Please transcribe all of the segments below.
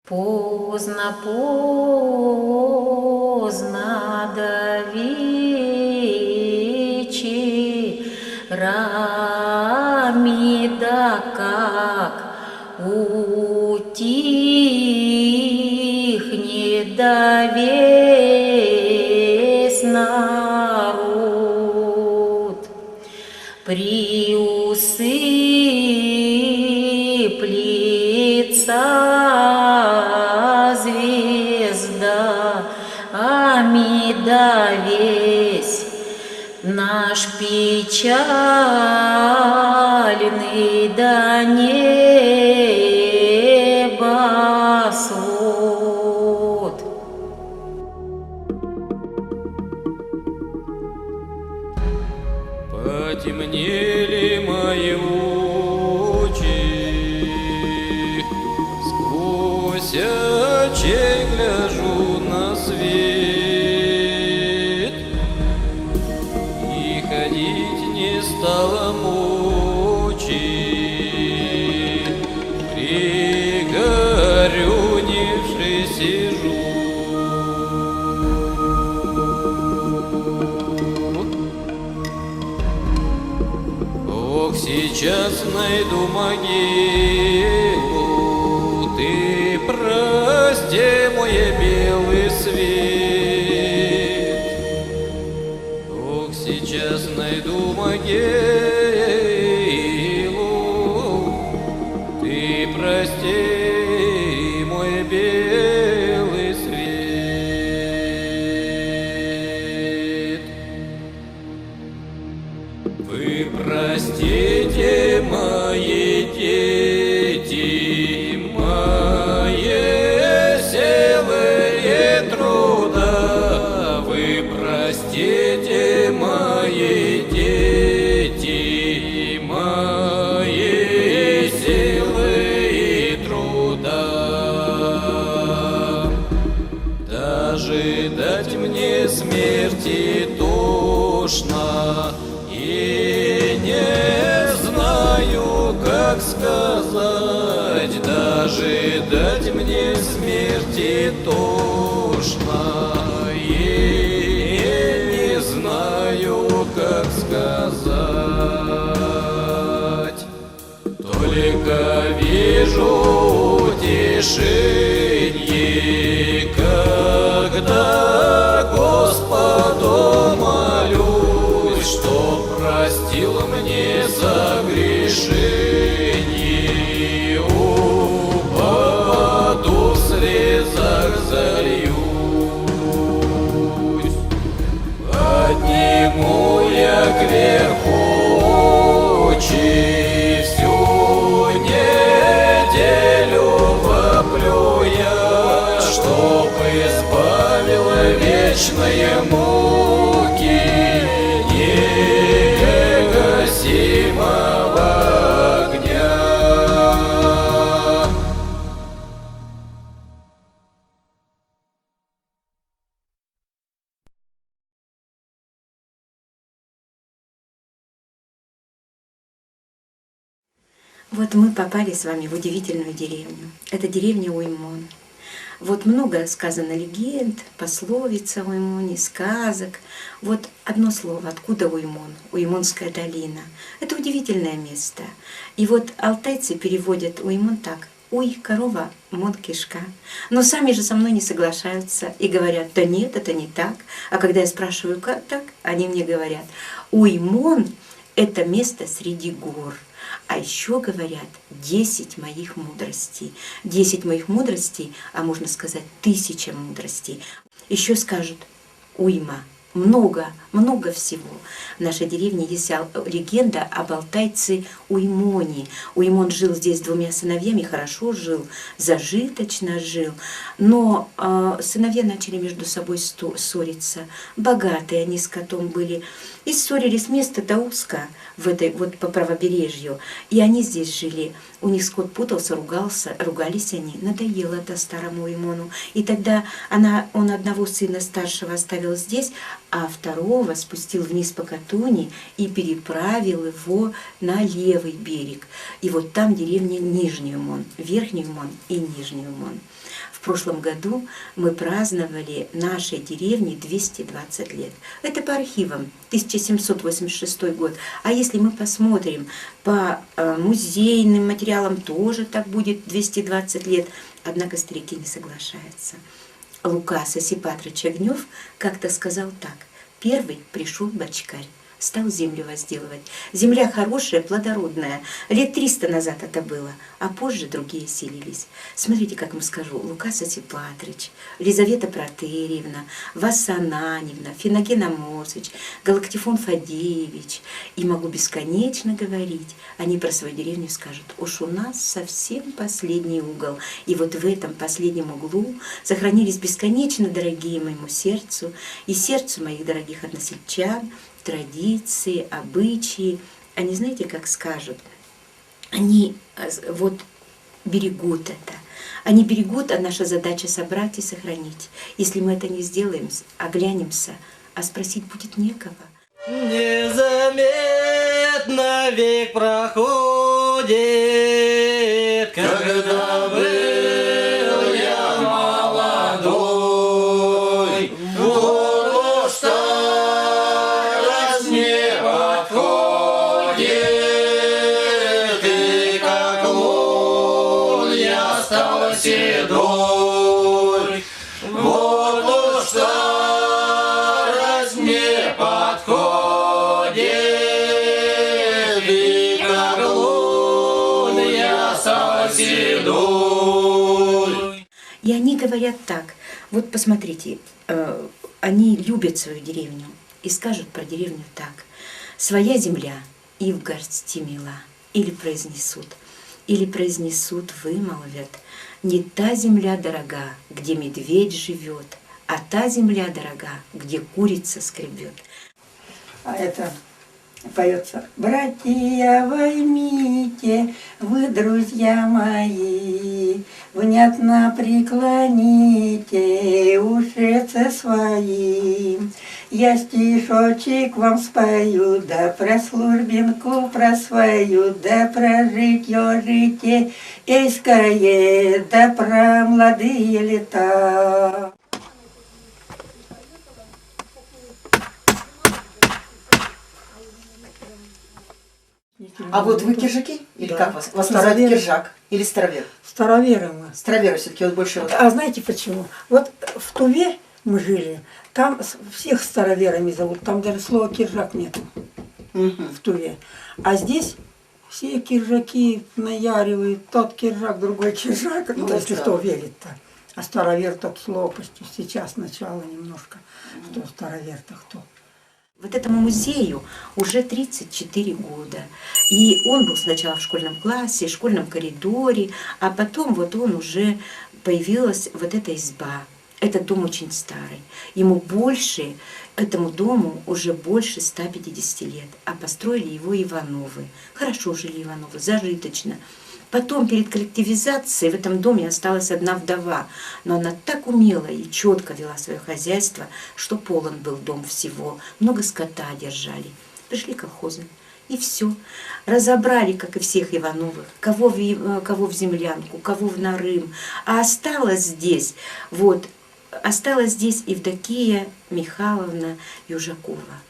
Поздно, поздно до вечерами, да как утихнет да весь народ приусыплется звездами, да весь наш печальный да небосвод. Потемнели мои очи, сквозь очей гляжу на свет, и ходить не стало мочи, пригорюнившись сижу. Ох, сейчас найду могилу, ты прости мой белый свет. Ох, сейчас найду могилу, ты прости мой белый свет. Вы простите, мои дети, мои силы и труда. Вы простите, мои дети, мои силы и труда. Даже дать мне смерти тошно, и не знаю, как сказать, даже дать мне смерти тошно, и не знаю, как сказать. Только вижу утешение, когда Господу молюсь, что простил мне согрешение. Упаду в слезах зальюсь, подниму я кверху очи, всю неделю воплю я, чтоб избавила вечные муки негасимого огня. Вот мы попали с вами в удивительную деревню. Это деревня Уймон. Вот много сказано легенд, пословиц о Уймоне, сказок. Вот одно слово, откуда Уймон? Уймонская долина. Это удивительное место. И вот алтайцы переводят Уймон так: уй, корова, мон, кишка. Но сами же со мной не соглашаются и говорят: да нет, это не так. А когда я спрашиваю, как так, они мне говорят: Уймон — это место среди гор. А еще говорят 10 моих мудростей. 10 моих мудростей, а можно сказать 1000 мудростей. Еще скажут уйма. Много, много всего. В нашей деревне есть легенда об алтайце Уймоне. Уймон жил здесь с 2 сыновьями, хорошо жил, зажиточно жил. Но сыновья начали между собой ссориться. Богатые они с котом были. И ссорились, место-то узко, в этой, вот по правобережью. И они здесь жили. У них скот путался, ругались они. Надоело это старому Уймону. И тогда он одного сына старшего оставил здесь, а второго спустил вниз по Катуни и переправил его на левый берег. И вот там деревня Нижний Умон, Верхний Умон и Нижний Умон. В прошлом году мы праздновали нашей деревне 220 лет. Это по архивам, 1786 год. А если мы посмотрим по музейным материалам, тоже так будет 220 лет. Однако старики не соглашаются. Лука Сосипатрович Огнев как-то сказал так: первый пришел бочкарь, стал землю возделывать. Земля хорошая, плодородная. Лет 300 назад это было, а позже другие селились. Смотрите, как вам скажу: Лука Сосипатрович, Лизавета Протерьевна, Васа Ананьевна, Финоген Амосыч, Галактифон Фадеевич. И могу бесконечно говорить. Они про свою деревню скажут: уж у нас совсем последний угол. И вот в этом последнем углу сохранились бесконечно дорогие моему сердцу и сердцу моих дорогих односельчан традиции, обычаи. Они, знаете, как скажут, они вот берегут это. Они берегут, а наша задача собрать и сохранить. Если мы это не сделаем, оглянемся, а спросить будет некого. Незаметно век проходит, Когда был я молодой, вот старость не подходит, и как лун я стал седой. Вот старость не подходит, и как лун я стал седой. И они говорят так: вот посмотрите, они любят свою деревню и скажут про деревню так: своя земля и в горсти мила. Или произнесут, вымолвят: не та земля дорога, где медведь живет, а та земля дорога, где курица скребет. А это поется: братья, возьмите, вы, друзья мои, внятно преклоните ушицы свои. Я стишочек вам спою, да про службинку про свою, да про житье житейское, да про молодые лета. А вот вы киржаки? Или как вас? Вас называют Староверы. киржак или старовер? Староверы мы. Староверы все-таки вот больше вот. А знаете почему? Вот в Туве мы жили, там всех староверами зовут, там даже слова киржак нету в Туве. А здесь все киржаки наяривают, тот киржак, другой киржак, ну, если да. кто верит-то. А старовер так с лопастью, сейчас начало немножко, что старовер-то кто. Вот этому музею уже 34 года. И он был сначала в школьном классе, в школьном коридоре, а потом вот он уже появилась вот эта изба. Этот дом очень старый. Этому дому уже больше 150 лет. А построили его Ивановы. Хорошо жили Ивановы, зажиточно. Потом перед коллективизацией в этом доме осталась одна вдова, но она так умело и четко вела свое хозяйство, что полон был дом всего, много скота держали. Пришли колхозы, и все. Разобрали, как и всех Ивановых, кого в землянку, кого в нарым. А осталась здесь Евдокия Михайловна Южакова.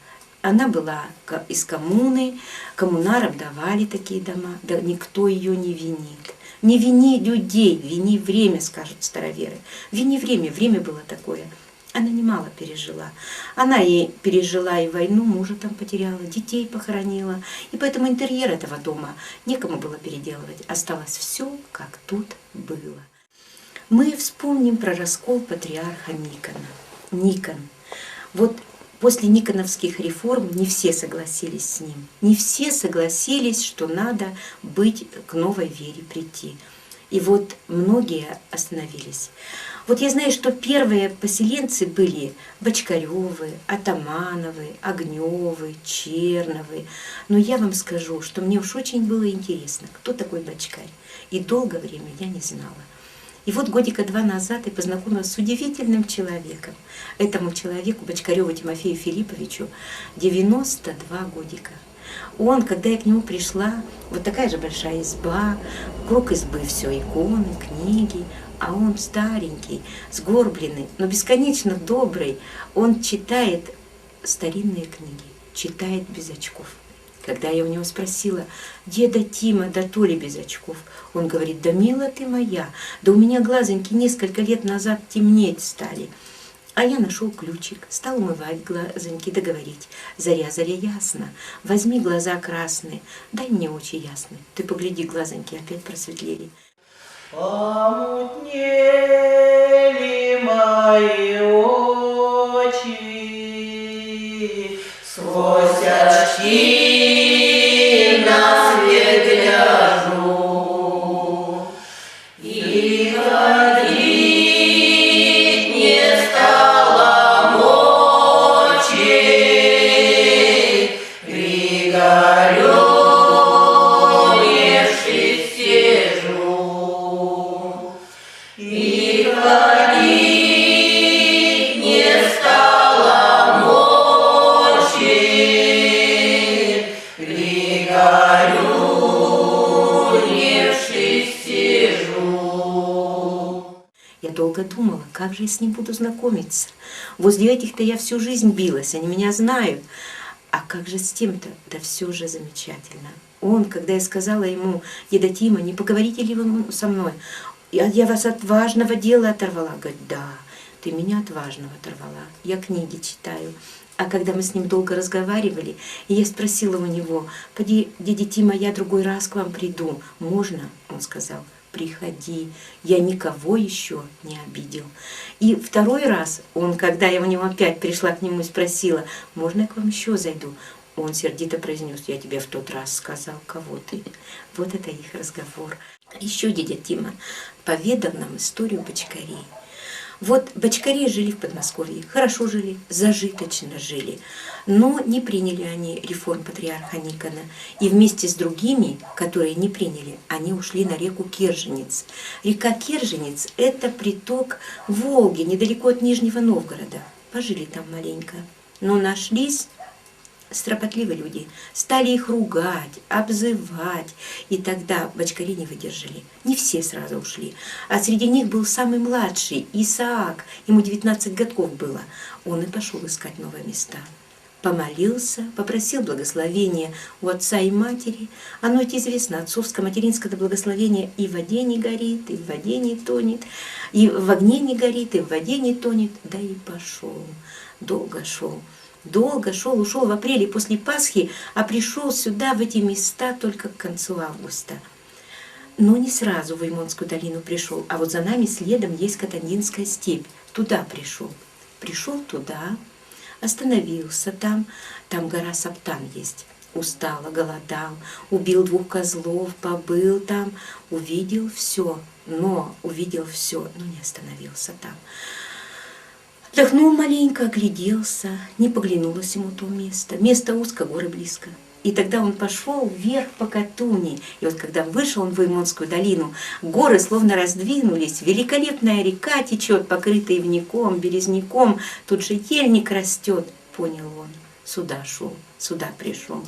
Она была из коммуны, коммунарам давали такие дома, да никто ее не винит. Не вини людей, вини время, скажут староверы. Вини время было такое. Она немало пережила. Она и пережила и войну, мужа там потеряла, детей похоронила. И поэтому интерьер этого дома некому было переделывать. Осталось все, как тут было. Мы вспомним про раскол патриарха Никона. Никон. Вот после никоновских реформ не все согласились с ним. Не все согласились, что надо быть к новой вере прийти. И вот многие остановились. Вот я знаю, что первые поселенцы были Бочкаревы, Атамановы, Огневы, Черновы. Но я вам скажу, что мне уж очень было интересно, кто такой Бочкарь. И долгое время я не знала. И вот годика 2 назад я познакомилась с удивительным человеком. Этому человеку, Бочкареву Тимофею Филипповичу, 92 годика. Он, когда я к нему пришла, вот такая же большая изба, вокруг избы все иконы, книги, а он старенький, сгорбленный, но бесконечно добрый. Он читает старинные книги, читает без очков. Когда я у него спросила: деда Тима, да то ли без очков? Он говорит: да мила ты моя, да у меня глазоньки несколько лет назад темнеть стали. А я нашел ключик, стал умывать глазоньки, да говорить: заря, заря ясна, возьми глаза красные, дай мне очи ясные. Ты погляди, глазоньки опять просветлели. Помутнели мои очи, сквозь очки на свет гляжу, и ходить не стало мочи, пригорюнившись сижу. И ходить не стало мочи, пригорюнившись сижу. Я долго думала, как же я с ним буду знакомиться. Возле этих-то я всю жизнь билась, они меня знают. А как же с тем-то? Да все же замечательно. Он, когда я сказала ему: деда Тима, не поговорите ли вы со мной? Я вас от важного дела оторвала. Говорит: да, ты меня от важного оторвала. Я книги читаю. А когда мы с ним долго разговаривали, и я спросила у него: поди, дядя Тима, я другой раз к вам приду. Можно? Он сказал: приходи, я никого еще не обидел. И второй раз он, когда я у него опять пришла к нему и спросила: можно я к вам еще зайду? Он сердито произнес: я тебе в тот раз сказал, кого ты. Вот это их разговор. Еще дядя Тима поведал нам историю бочкарей. Вот бочкари жили в Подмосковье, хорошо жили, зажиточно жили, но не приняли они реформ патриарха Никона. И вместе с другими, которые не приняли, они ушли на реку Керженец. Река Керженец – это приток Волги, недалеко от Нижнего Новгорода. Пожили там маленько, но нашлись стропотливые люди, стали их ругать, обзывать, и тогда бочкари не выдержали. Не все сразу ушли, а среди них был самый младший, Исаак, ему 19 годков было. Он и пошел искать новые места. Помолился, попросил благословения у отца и матери. Оно ведь известно, отцовско-материнское благословение и в воде не горит, и в воде не тонет, и в огне не горит, и в воде не тонет. Да и пошел, долго шел. Долго шел, ушел в апреле после Пасхи, а пришел сюда, в эти места, только к концу августа. Но не сразу в Уймонскую долину пришел, а вот за нами следом есть Катандинская степь. Туда пришел. Пришел туда, остановился там гора Саптан есть. Устал, голодал, убил 2 козлов, побыл там, увидел все, но не остановился там. Вдохнул маленько, огляделся, не поглянулось ему то место. Место узко, горы близко. И тогда он пошел вверх по Катуни. И вот когда вышел он в Уймонскую долину, горы словно раздвинулись, великолепная река течет, покрытая ивняком, березняком, тут же ельник растет. Понял он, сюда шел, сюда пришел.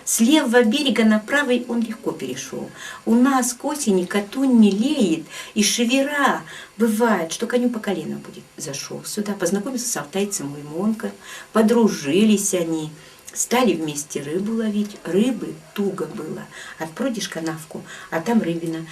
С левого берега на правый он легко перешел. У нас к осени Катунь мелеет, и шевера бывает, что коню по колено будет. Зашел сюда, познакомился с алтайцем Уймонка, подружились они, стали вместе рыбу ловить. Рыбы туго было. Отпродишь канавку, а там рыбина.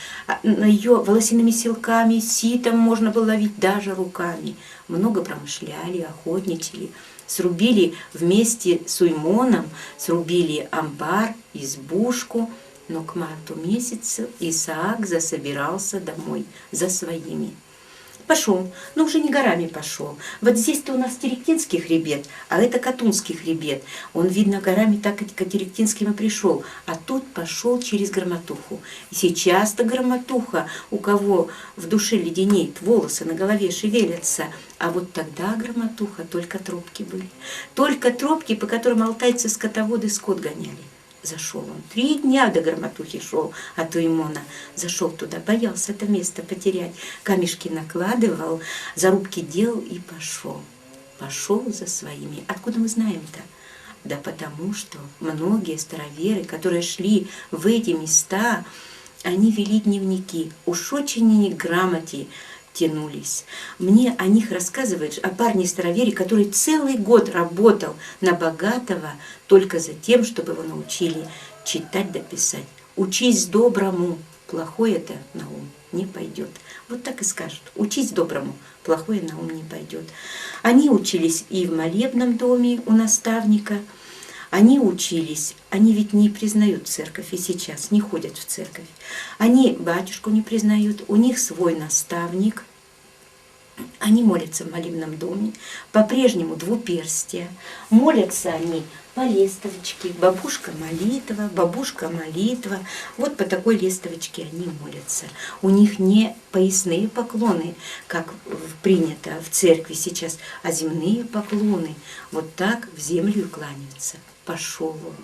Ее волосяными силками, ситом можно было ловить даже руками. Много промышляли, охотничали. Срубили вместе с Уймоном, срубили амбар, избушку, но к марту месяцу Исаак засобирался домой за своими. Пошел, но уже не горами пошел. Вот здесь-то у нас Теректинский хребет, а это Катунский хребет. Он, видно, горами так и к Теректинским и пришел, а тут пошел через Громотуху. И сейчас-то Громотуха, у кого в душе леденеет, волосы на голове шевелятся, а вот тогда Громотуха только тропки были. Только тропки, по которым алтайцы-скотоводы скот гоняли. Зашел он. 3 дня до Грамотухи шел от Уймона. Зашел туда, боялся это место потерять. Камешки накладывал, зарубки делал и пошел. Пошел за своими. Откуда мы знаем-то? Да потому что многие староверы, которые шли в эти места, они вели дневники. Уж очень они к грамоте тянулись. Мне о них рассказывают, о парне-старовере, который целый год работал на богатого только за тем, чтобы его научили читать да писать. Учись доброму, плохое-то на ум не пойдет. Вот так и скажут. Учись доброму, плохое на ум не пойдет. Они учились и в молебном доме у наставника. Они учились, они ведь не признают церковь и сейчас, не ходят в церковь. Они батюшку не признают, у них свой наставник. Они молятся в молебном доме, по-прежнему двуперстие. Молятся они по лестовочке, бабушка молитва. Вот по такой лестовочке они молятся. У них не поясные поклоны, как принято в церкви сейчас, а земные поклоны. Вот так в землю и кланяются. Пошел он,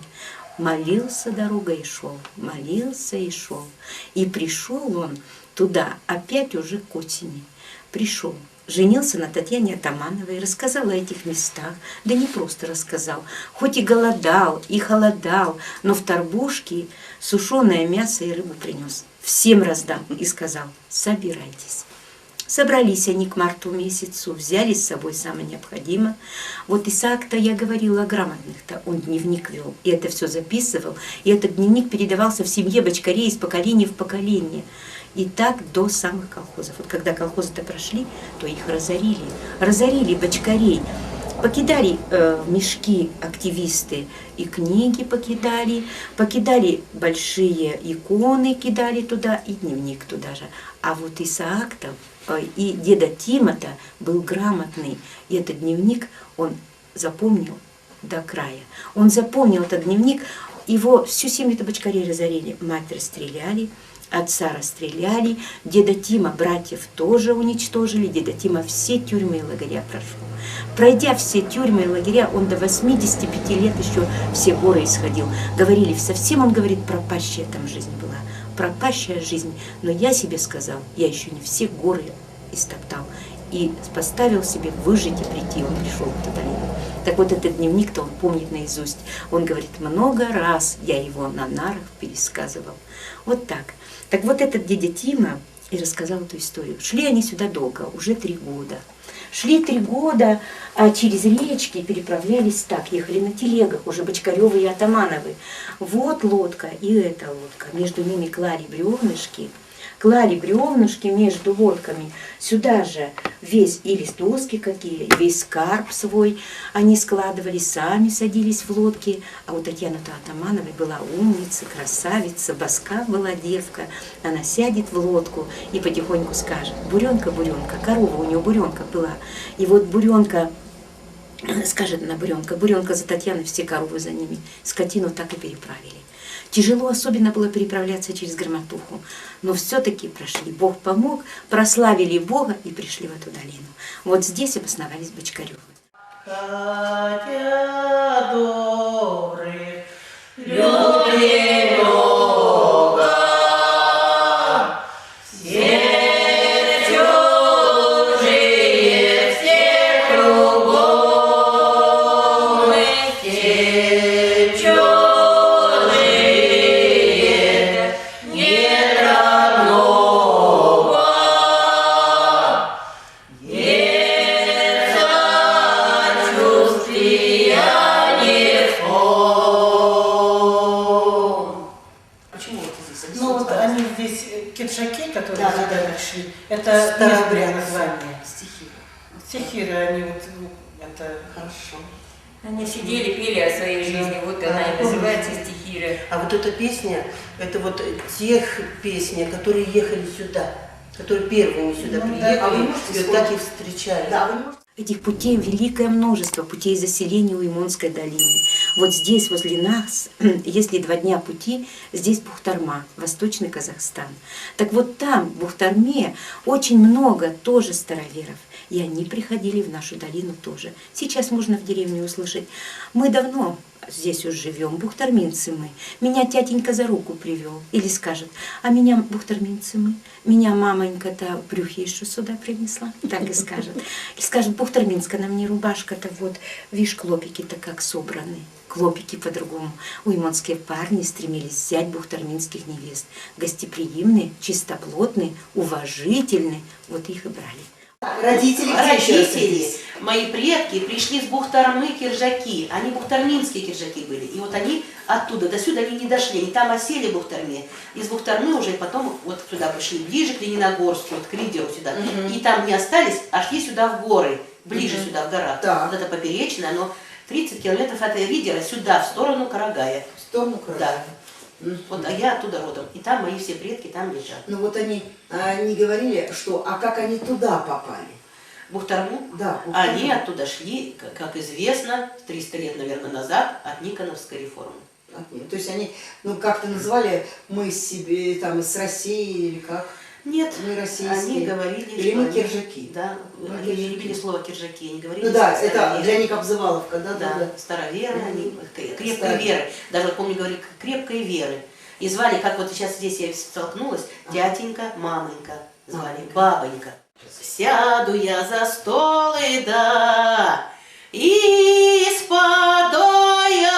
молился дорогой и шел, молился и шел. И пришел он туда опять уже к осени. Пришел, женился на Татьяне Атамановой, рассказал о этих местах, да не просто рассказал, хоть и голодал, и холодал, но в торбушке сушеное мясо и рыбу принес. Всем раздам и сказал: собирайтесь. Собрались они к марту месяцу, взяли с собой самое необходимое. Вот Исаак-то, я говорила о грамотных-то, он дневник вел, и это все записывал, и этот дневник передавался в семье бочкарей из поколения в поколение. И так до самых колхозов. Вот когда колхозы-то прошли, то их разорили. Разорили бочкарей. Покидали мешки активисты, и книги покидали большие иконы, кидали туда, и дневник туда же. А вот Исаак-то и деда Тима-то был грамотный, и этот дневник он запомнил до края. Он запомнил этот дневник, его всю семью-то бочкарей разорили, мать расстреляли, отца расстреляли, деда Тима, братьев тоже уничтожили, деда Тима все тюрьмы и лагеря прошел. Пройдя все тюрьмы и лагеря, он до 85 лет еще все горы исходил. Говорили, совсем, он говорит, пропащая там жизнь была, пропащая жизнь. Но я себе сказал, я еще не все горы истоптал. И поставил себе выжить и прийти, он пришел в эту долину. Так вот этот дневник-то он помнит наизусть. Он говорит, много раз я его на нарах пересказывал. Вот так. Так вот этот дядя Тима и рассказал эту историю. Шли они сюда долго, уже 3 года. Шли 3 года, а через речки переправлялись так, ехали на телегах, уже Бочкаревы и Атамановы. Вот лодка и эта лодка, между ними клали бревнышки между лодками. Сюда же весь и листовки какие, весь скарб свой они складывали, сами садились в лодки. А у Татьяны Атамановой была умница, красавица, боска была девка. Она сядет в лодку и потихоньку скажет: буренка, буренка, корова у нее буренка была. И вот буренка скажет на буренка, буренка за Татьяной, все коровы за ними. Скотину так и переправили. Тяжело особенно было переправляться через Грамотуху, но все-таки прошли. Бог помог, прославили Бога и пришли в эту долину. Вот здесь обосновались Бочкаревы. Хотя добрых людей много, все чужие, все кругом, все чужие. Киджаки, которые Да, сюда да, да. пришли, это Старообрядные название. стихи. Стихиры, они вот, это... Хорошо. Они сидели, пели о своей жизни, вот она и называется стихиры. А вот эта песня, это вот тех песни, которые ехали сюда, которые первыми сюда Ну, да. приехали, А вы и можете вот так и встречали. Да, вы можете... Этих путей великое множество, путей заселения Уймонской долины. Вот здесь, возле нас, если 2 дня пути, здесь Бухтарма, Восточный Казахстан. Так вот там, в Бухтарме, очень много тоже староверов. И они приходили в нашу долину тоже. Сейчас можно в деревне услышать: мы давно здесь уж живем, бухтарминцы мы. Меня тятенька за руку привел. Или скажет: а меня бухтарминцы мы. Меня мамонька-то в брюхе еще сюда принесла. Так и скажет. Или скажет: бухтарминска, на мне рубашка-то вот, видишь, клопики-то как собраны. Клопики по-другому. Уймонские парни стремились взять бухтарминских невест. Гостеприимные, чистоплотные, уважительные. Вот их и брали. Родители где еще Родители, родились? мои предки пришли с Бухтармы киржаки. Они бухтарминские киржаки были. И вот они оттуда, до сюда они не дошли. Они там осели в Бухтарме. Из Бухтармы уже потом вот сюда пришли, ближе к Лениногорску, вот к Ридеру сюда. И там не остались, а шли сюда в горы, ближе сюда, в горах. Так. Вот это поперечное, но 30 километров от Ридера сюда, в сторону Карагая. В сторону Красноярска. Да. Вот, а я оттуда родом. И там мои все предки там лежат. Ну вот они говорили, что, а как они туда попали? Бухтарму? Да. Они оттуда шли, как известно, 300 лет, наверное, назад, от Никоновской реформы. То есть они, ну как-то называли мы себе там с России или как? Нет, Мы российские. они говорили, Или что мы они- киржаки. Да, Мы они не киржаки. любили слово киржаки, они говорили, Ну да, что это староверы. для них обзываловка, да, да, Да, да. староверы, они крепкой Староверы. веры. Даже вот помню, говорили, крепкой веры. И звали, как вот сейчас здесь я столкнулась, тятенька, мамонька звали, бабонька. Сяду я за стол и да, и спадаю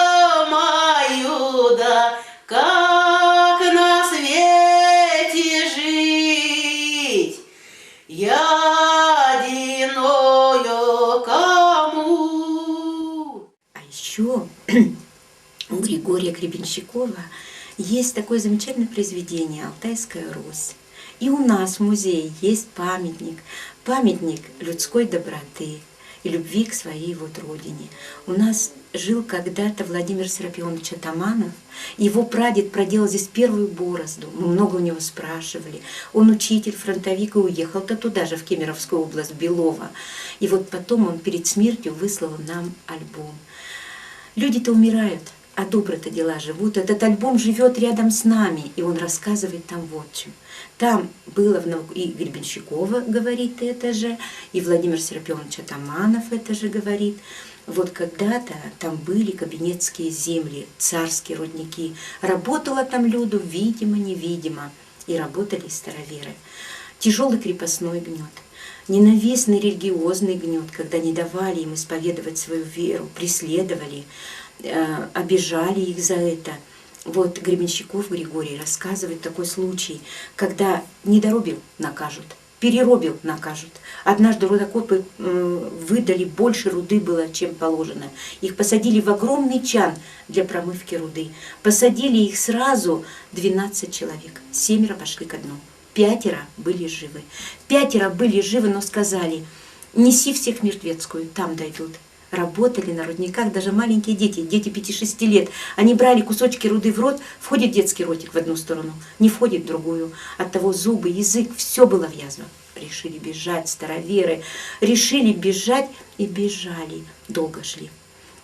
мою да, как на свете жить, я одиною кому. А еще у Григория Гребенщикова есть такое замечательное произведение «Алтайская Русь». И у нас в музее есть памятник людской доброты и любви к своей вот родине. У нас жил когда-то Владимир Серапионович Атаманов. Его прадед проделал здесь первую борозду. Мы много у него спрашивали. Он учитель, фронтовик, и уехал-то туда же, в Кемеровскую область, в Белово. И вот потом он перед смертью выслал нам альбом. Люди-то умирают, а добрые-то дела живут. Этот альбом живет рядом с нами, и он рассказывает там вот чем. Там было и Гребенщикова говорит это же, и Владимир Серапионович Атаманов это же говорит. Вот когда-то там были кабинетские земли, царские рудники. Работало там люду, видимо-невидимо, и работали староверы. Тяжелый крепостной гнет, ненавистный религиозный гнет, когда не давали им исповедовать свою веру, преследовали, обижали их за это. Вот Гребенщиков Григорий рассказывает такой случай, когда недоробил — накажут, переробил — накажут. Однажды рудокопы выдали, больше руды было, чем положено. Их посадили в огромный чан для промывки руды. Посадили их сразу 12 человек, 7 пошли ко дну. 5 были живы. 5 были живы, но сказали: неси всех в мертвецкую, там дойдут. Работали на рудниках даже маленькие дети 5-6 лет. Они брали кусочки руды в рот, входит детский ротик в одну сторону, не входит в другую. Оттого зубы, язык, все было в язвах. Решили бежать староверы, решили бежать и бежали. Долго шли.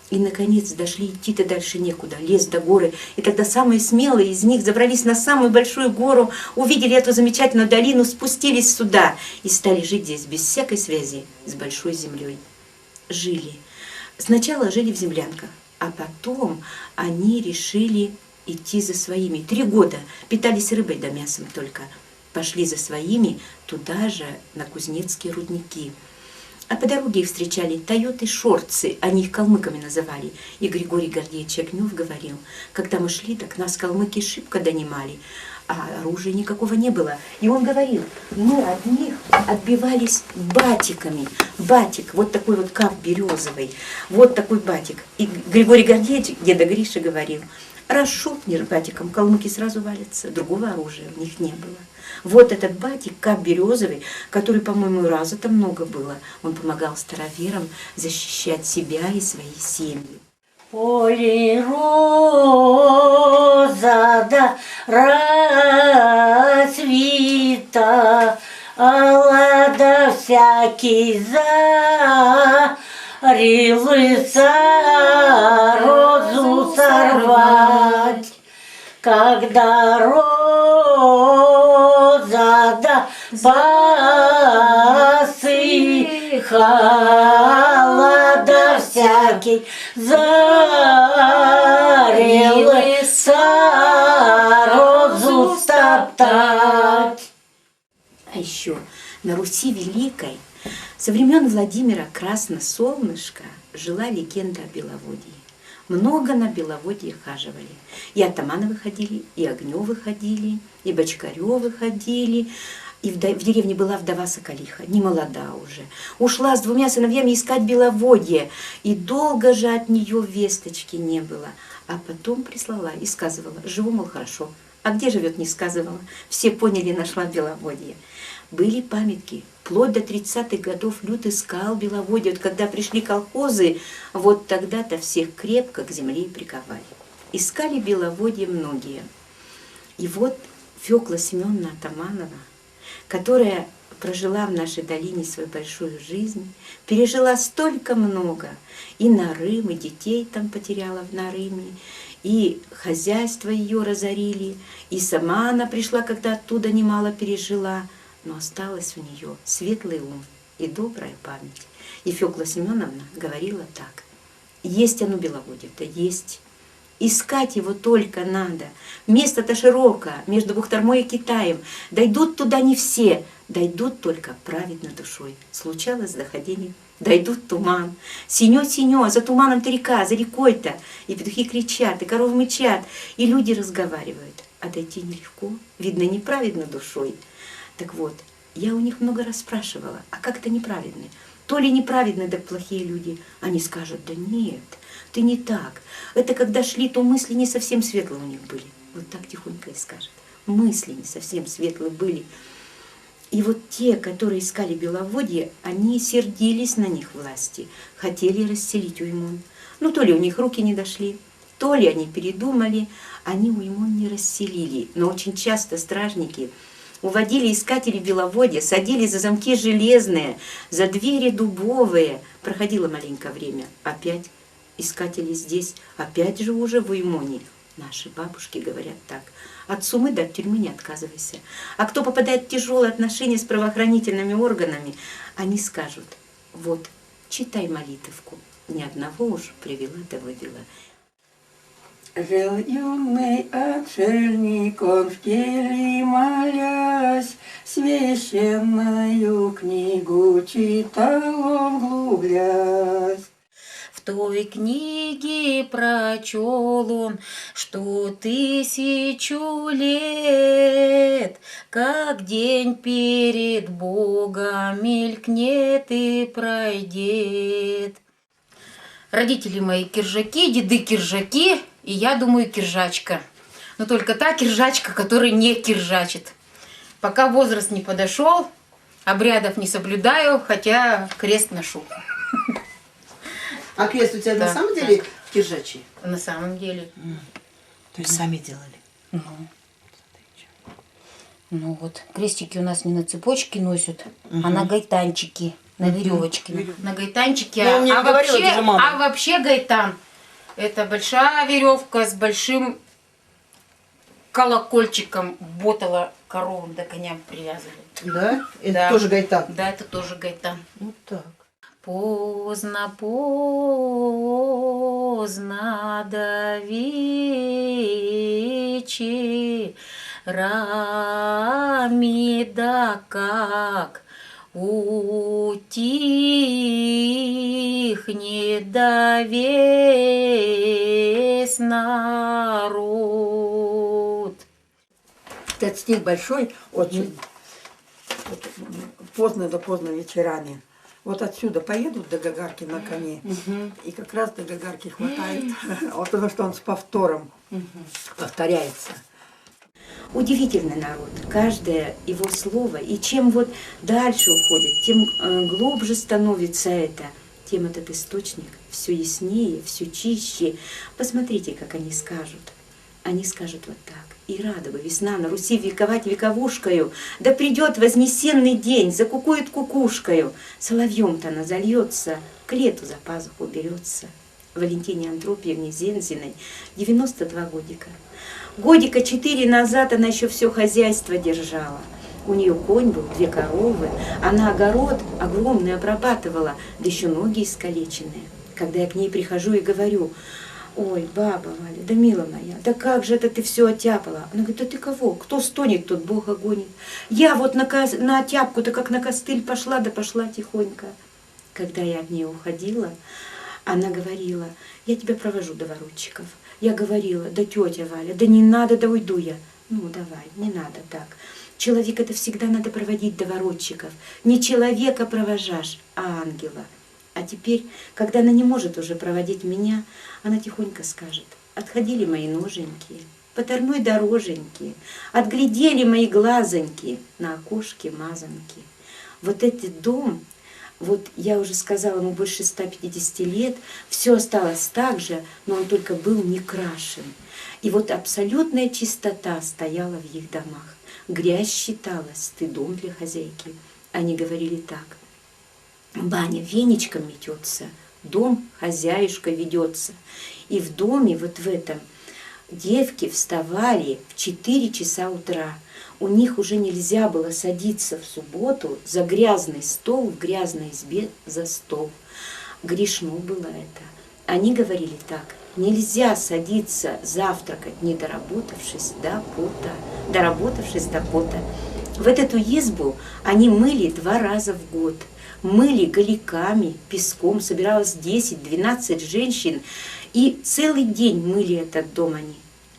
И, наконец, дошли, идти-то дальше некуда, лес до горы. И тогда самые смелые из них забрались на самую большую гору, увидели эту замечательную долину, спустились сюда и стали жить здесь без всякой связи с большой землей. Жили. Сначала жили в землянках, а потом они решили идти за своими. 3 года питались рыбой да мясом только. Пошли за своими туда же, на кузнецкие рудники. А по дороге их встречали тойоты-шорцы, они их калмыками называли. И Григорий Гордеевич Огнев говорил: когда мы шли, так нас калмыки шибко донимали, а оружия никакого не было. И он говорил: мы от них отбивались батиками. Батик, вот такой вот кап березовый, вот такой батик. И Григорий Гордеевич, деда Гриша, говорил: раз шутнешь батиком, калмыки сразу валятся, другого оружия у них не было. Вот этот батик, кап березовый, который, по-моему, раза-то много было, он помогал староверам защищать себя и свои семьи. Поле роза да расцвіта, алада всякий зарился розу сорвать. Когда роза да посыхает, холода всякий зарился розу стоптать. А еще на Руси Великой со времен Владимира Красносолнышка жила легенда о Беловодье. Много на Беловодье хаживали. И атаманы выходили, и Огнёвы ходили, и Бочкарёвы ходили. И в деревне была вдова Соколиха, не молода уже. Ушла с 2 сыновьями искать Беловодье. И долго же от нее весточки не было. А потом прислала и сказывала: живу, мол, хорошо. А где живет, не сказывала. Все поняли, нашла Беловодье. Были памятки. Вплоть до 30-х годов люд искал Беловодье. Вот когда пришли колхозы, вот тогда-то всех крепко к земле и приковали. Искали Беловодье многие. И вот Фёкла Семеновна Атаманова, которая прожила в нашей долине свою большую жизнь, пережила столько много. И Нарым, и детей там потеряла в Нарыме, и хозяйство ее разорили, и сама она пришла, когда оттуда немало пережила. Но осталось у нее светлый ум и добрая память. И Фёкла Семеновна говорила так: есть оно Беловодье-то, есть. Искать его только надо. Место-то широкое, между Бухтармой и Китаем. Дойдут туда не все, дойдут только праведно душой. Случалось доходили, дойдут туман. Синё-синё, за туманом-то река, за рекой-то. И петухи кричат, и коровы мычат, и люди разговаривают. А дойти нелегко, видно, неправедно душой. Так вот, я у них много раз спрашивала: а как это неправедны? То ли неправедны, да плохие люди. Они скажут: да нет, ты не так. Это когда шли, то мысли не совсем светлые у них были. Вот так тихонько и скажет. Мысли не совсем светлые были. И вот те, которые искали Беловодье, они сердились на них власти, хотели расселить Уймон. Ну, то ли у них руки не дошли, то ли они передумали, они Уймон не расселили. Но очень часто стражники уводили искателей Беловодья, садили за замки железные, за двери дубовые. Проходило маленькое время. Опять искатели здесь, опять же уже в Уймоне. Наши бабушки говорят так: от сумы до тюрьмы не отказывайся. А кто попадает в тяжелые отношения с правоохранительными органами, они скажут: вот, читай молитвку. Ни одного уж привела да вывела. Жил юный отшельник, он в келье молясь, священную книгу читал он, вглублясь. В той книге прочел он, что 1000 лет, как день перед Богом мелькнет и пройдет. Родители мои киржаки, деды киржаки, и я думаю, киржачка. Но только та киржачка, которая не киржачит. Пока возраст не подошел, обрядов не соблюдаю, хотя крест ношу. А крест у тебя Да, на самом деле киржачий? На самом деле. То есть сами делали? Ну вот, крестики у нас не на цепочке носят, а на гайтанчике, на веревочке. На гайтанчике. Ну, мне А говорила даже мама. вообще гайтан — это большая веревка с большим колокольчиком, ботала коровам да коням привязывали. Да? Это Да. тоже гайтан? Да, это тоже гайтан. Вот так. Поздно, поздно до вечерами, да как утихнет да весь народ. Этот стих большой, очень. Вот, поздно до поздно вечерами. Вот отсюда поедут до Гагарки на коне, и как раз до Гагарки хватает. Вот потому что он с повтором повторяется. Удивительный народ, каждое его слово, и чем вот дальше уходит, тем глубже становится это, тем этот источник все яснее, все чище. Посмотрите, как они скажут. Они скажут вот так: и рада бы весна на Руси вековать вековушкою, да придет вознесенный день, закукует кукушкою, соловьем-то она зальется, к лету за пазуху берется. Валентине Антропьевне Зензиной 92 годика. Годика 4 назад она еще все хозяйство держала. У нее конь был, 2 коровы. Она огород огромный обрабатывала, да еще ноги искалеченные. Когда я к ней прихожу и говорю: ой, баба Валя, да мила моя, да как же это ты все оттяпала? Она говорит: да ты кого? Кто стонет, тот Бога гонит. Я вот на оттяпку-то как на костыль пошла, да пошла тихонько. Когда я от нее уходила, она говорила: я тебя провожу до воротчиков. Я говорила: да тетя Валя, да не надо, да уйду я. Ну давай, не надо так. Человек это всегда надо проводить до воротчиков. Не человека провожаешь, а ангела. А теперь, когда она не может уже проводить меня, она тихонько скажет: отходили мои ноженьки, по торной дороженьки, отглядели мои глазоньки на окошке мазанки. Вот этот дом, вот я уже сказала, ему больше 150 лет, все осталось так же, но он только был не крашен. И вот абсолютная чистота стояла в их домах. Грязь считалась стыдом для хозяйки. Они говорили так: баня веничком метется, дом хозяюшка ведется. И в доме вот в этом девки вставали в 4 часа утра. У них уже нельзя было садиться в субботу за грязный стол в грязной избе за стол. Грешно было это. Они говорили так: нельзя садиться завтракать, не доработавшись до пота. Доработавшись до пота. В эту избу они мыли 2 раза в год. Мыли голиками, песком, собиралось 10-12 женщин, и целый день мыли этот дом они.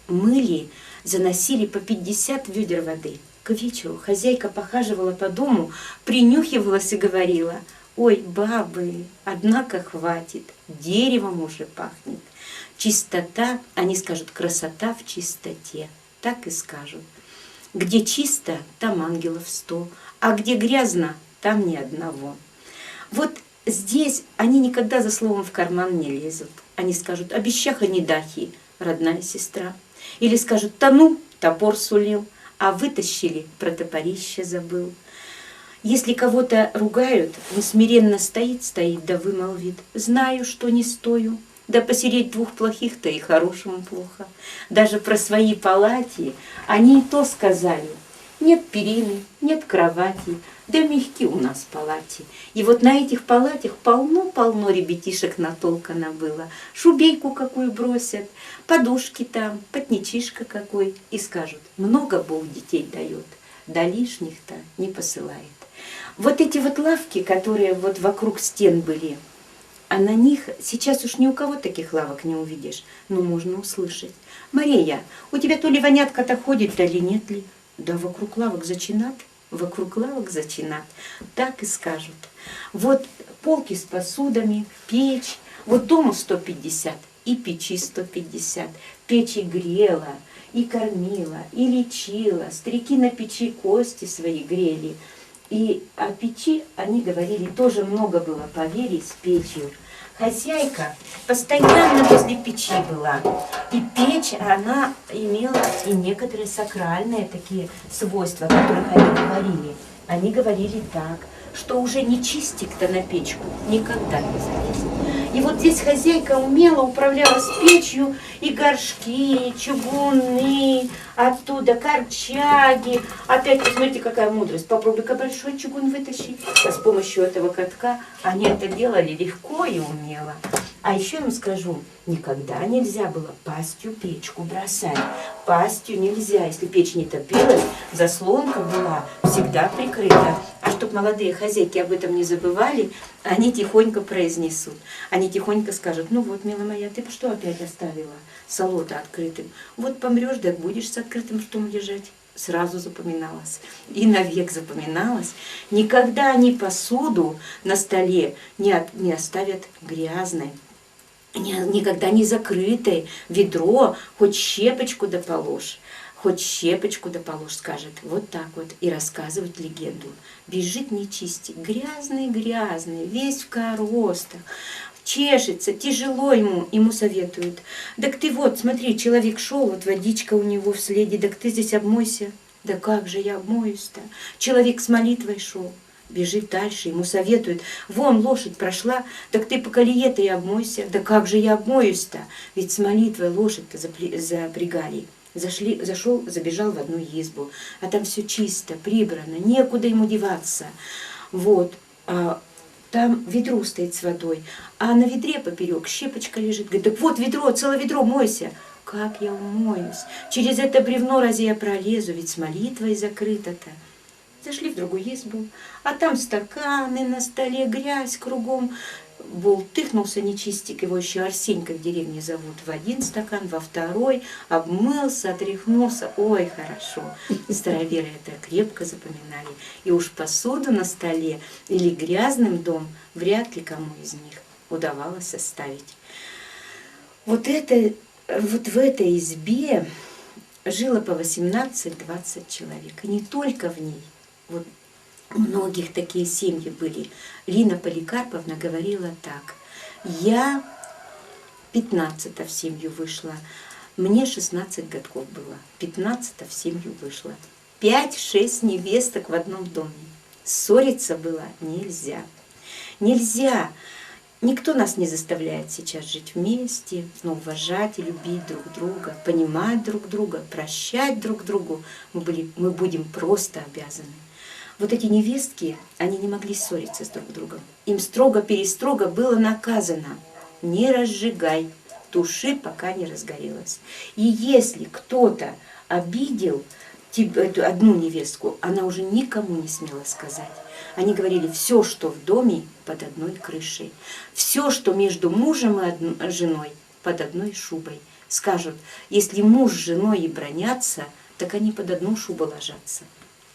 Мыли, заносили по 50 ведер воды. К вечеру хозяйка похаживала по дому, принюхивалась и говорила: ой, бабы, однако хватит, деревом уже пахнет. Чистота, они скажут, красота в чистоте, так и скажут. Где чисто, там ангелов 100, а где грязно, там ни одного. Вот здесь они никогда за словом в карман не лезут. Они скажут: обещаха не дахи, родная сестра. Или скажут: тону, топор сулил, а вытащили, про топорище забыл. Если кого-то ругают, он смиренно стоит, да вымолвит: знаю, что не стою. Да посереть 2 плохих-то и хорошему плохо. Даже про свои палати они и то сказали: нет перины, нет кровати, да мягки у нас палати. И вот на этих палатях полно-полно ребятишек натолкано было. Шубейку какую бросят, подушки там, потничишка какой. И скажут: много Бог детей дает, да лишних-то не посылает. Вот эти вот лавки, которые вот вокруг стен были, а на них сейчас уж ни у кого таких лавок не увидишь, но можно услышать: Мария, у тебя то ли вонятка-то ходит, да ли нет ли? Да вокруг лавок зачинат, вокруг лавок зачинат. Так и скажут. Вот полки с посудами, печь, вот дому 150 и печи 150. Печь и грела, и кормила, и лечила. Старики на печи кости свои грели. И о печи они говорили, тоже много было поверий с печью. Хозяйка постоянно возле печи была. И печь, она имела и некоторые сакральные такие свойства, о которых они говорили. Они говорили так, что уже не чистик-то на печку никогда не залезет. И вот здесь хозяйка умело управлялась печью, и горшки, чугуны, оттуда корчаги. Опять, посмотрите, какая мудрость. Попробуй-ка большой чугун вытащить. А с помощью этого катка они это делали легко и умело. А еще я вам скажу, никогда нельзя было пастью печку бросать. Пастью нельзя. Если печь не топилась, заслонка была всегда прикрыта. А чтоб молодые хозяйки об этом не забывали, они тихонько произнесут. Они тихонько скажут: ну вот, милая моя, ты что опять оставила салон-то открытым? Вот помрешь, да будешь с открытым ртом лежать. Сразу запоминалось. И навек запоминалось. Никогда они посуду на столе не оставят грязной. Никогда не закрытой. Ведро, хоть щепочку да положь. Хоть щепочку да положь, скажет. Вот так вот. И рассказывать легенду. Бежит нечистик. Грязный, весь в коростах. Чешется, тяжело ему советуют. Так ты вот, смотри, человек шел, вот водичка у него в следе, так ты здесь обмойся. Да как же я обмоюсь-то? Человек с молитвой шел. Бежит дальше, ему советуют: вон лошадь прошла, так ты по колее-то и обмойся. Да как же я обмоюсь-то? Ведь с молитвой лошадь-то запрягали. забежал в одну избу, а там все чисто, прибрано, некуда ему деваться. Вот, а там ведро стоит с водой, а на ведре поперек щепочка лежит. Говорит, так вот ведро, целое ведро, мойся. Как я умоюсь? Через это бревно разве я пролезу? Ведь с молитвой закрыто-то. Зашли в другую избу, а там стаканы на столе, грязь кругом. Бултыхнулся нечистик, его еще Арсенька в деревне зовут, в один стакан, во второй, обмылся, отряхнулся. Ой, хорошо. Староверы это крепко запоминали. И уж посуду на столе или грязным дом вряд ли кому из них удавалось оставить. Вот в этой избе жило по 18-20 человек. И не только в ней. Вот у многих такие семьи были. Лина Поликарповна говорила так. Я 15 в семью вышла. Мне 16 годков было. 15 в семью вышла. 5-6 невесток в одном доме. Ссориться было нельзя. Нельзя. Никто нас не заставляет сейчас жить вместе, но уважать и любить друг друга, понимать друг друга, прощать друг другу мы будем просто обязаны. Вот эти невестки, они не могли ссориться с друг другом. Им строго-перестрого было наказано: не разжигай, туши, пока не разгорелось. И если кто-то обидел одну невестку, она уже никому не смела сказать. Они говорили: все, что в доме, под одной крышей. Все, что между мужем и женой, под одной шубой. Скажут, если муж с женой и бранятся, так они под одну шубу ложатся.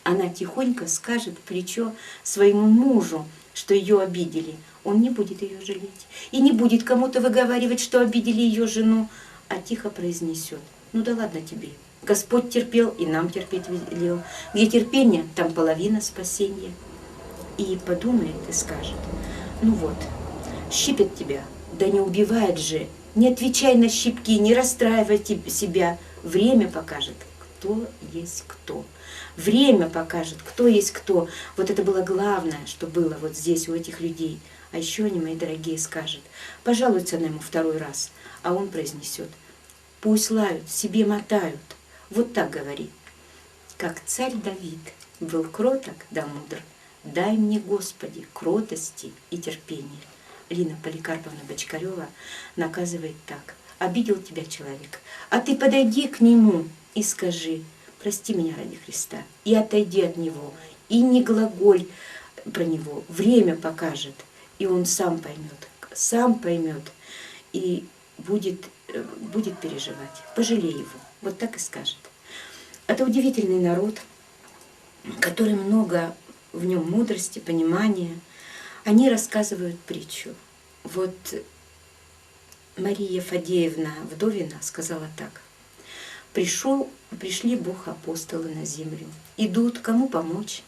Она тихонько скажет в плечо своему мужу, что ее обидели. Он не будет ее жалеть. И не будет кому-то выговаривать, что обидели ее жену, а тихо произнесет: ну да ладно тебе. Господь терпел, и нам терпеть велел. Где терпение, там половина спасения. И подумает и скажет: ну вот, щипят тебя, да не убивает же. Не отвечай на щипки, не расстраивай себя. Время покажет, кто есть кто. Время покажет, кто есть кто. Вот это было главное, что было вот здесь у этих людей. А еще они, мои дорогие, скажут: пожалуется она ему второй раз, а он произнесет: пусть лают, себе мотают. Вот так говори. Как царь Давид был кроток да мудр, дай мне, Господи, кротости и терпения. Лина Поликарповна Бочкарева наказывает так: обидел тебя человек, а ты подойди к нему и скажи: прости меня ради Христа, и отойди от него, и не глаголь про него. Время покажет, и он сам поймет, и будет переживать. Пожалей его. Вот так и скажет. Это удивительный народ, который много в нем мудрости, понимания. Они рассказывают притчу. Вот Мария Фадеевна Вдовина сказала так: пришли Бог апостолы на землю. Идут, кому помочь,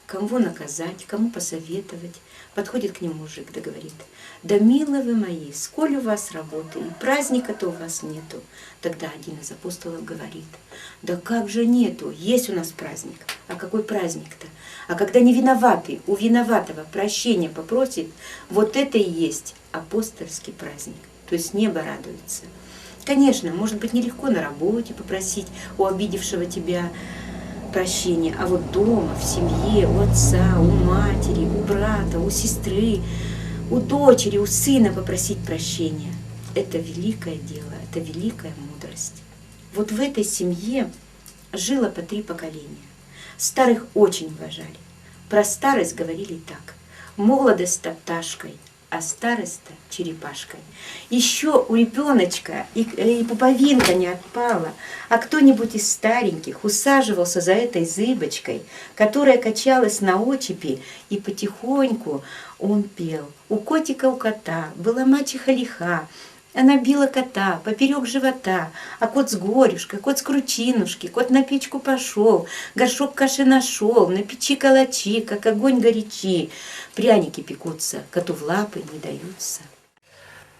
кому наказать, кому посоветовать. Подходит к ним мужик, да говорит: да, милые вы мои, сколь у вас работы, и праздника-то у вас нету. Тогда один из апостолов говорит: да как же нету, есть у нас праздник. А какой праздник-то? А когда не виноватый, у виноватого прощения попросит, вот это и есть апостольский праздник. То есть небо радуется. Конечно, может быть, нелегко на работе попросить у обидевшего тебя прощения, а вот дома, в семье, у отца, у матери, у брата, у сестры, у дочери, у сына попросить прощения – это великое дело, это великая мудрость. Вот в этой семье жило по 3 поколения. Старых очень уважали. Про старость говорили так: молодость-то пташкой, а старость-то черепашкой. Еще у ребеночка и пуповинка не отпала, а кто-нибудь из стареньких усаживался за этой зыбочкой, которая качалась на очепи, и потихоньку он пел. У котика, у кота была мачеха лиха, она била кота поперек живота, а кот с горюшкой, кот с кручинушки, кот на печку пошел, горшок каши нашел, на печи калачи, как огонь горячи, пряники пекутся, коту в лапы не даются.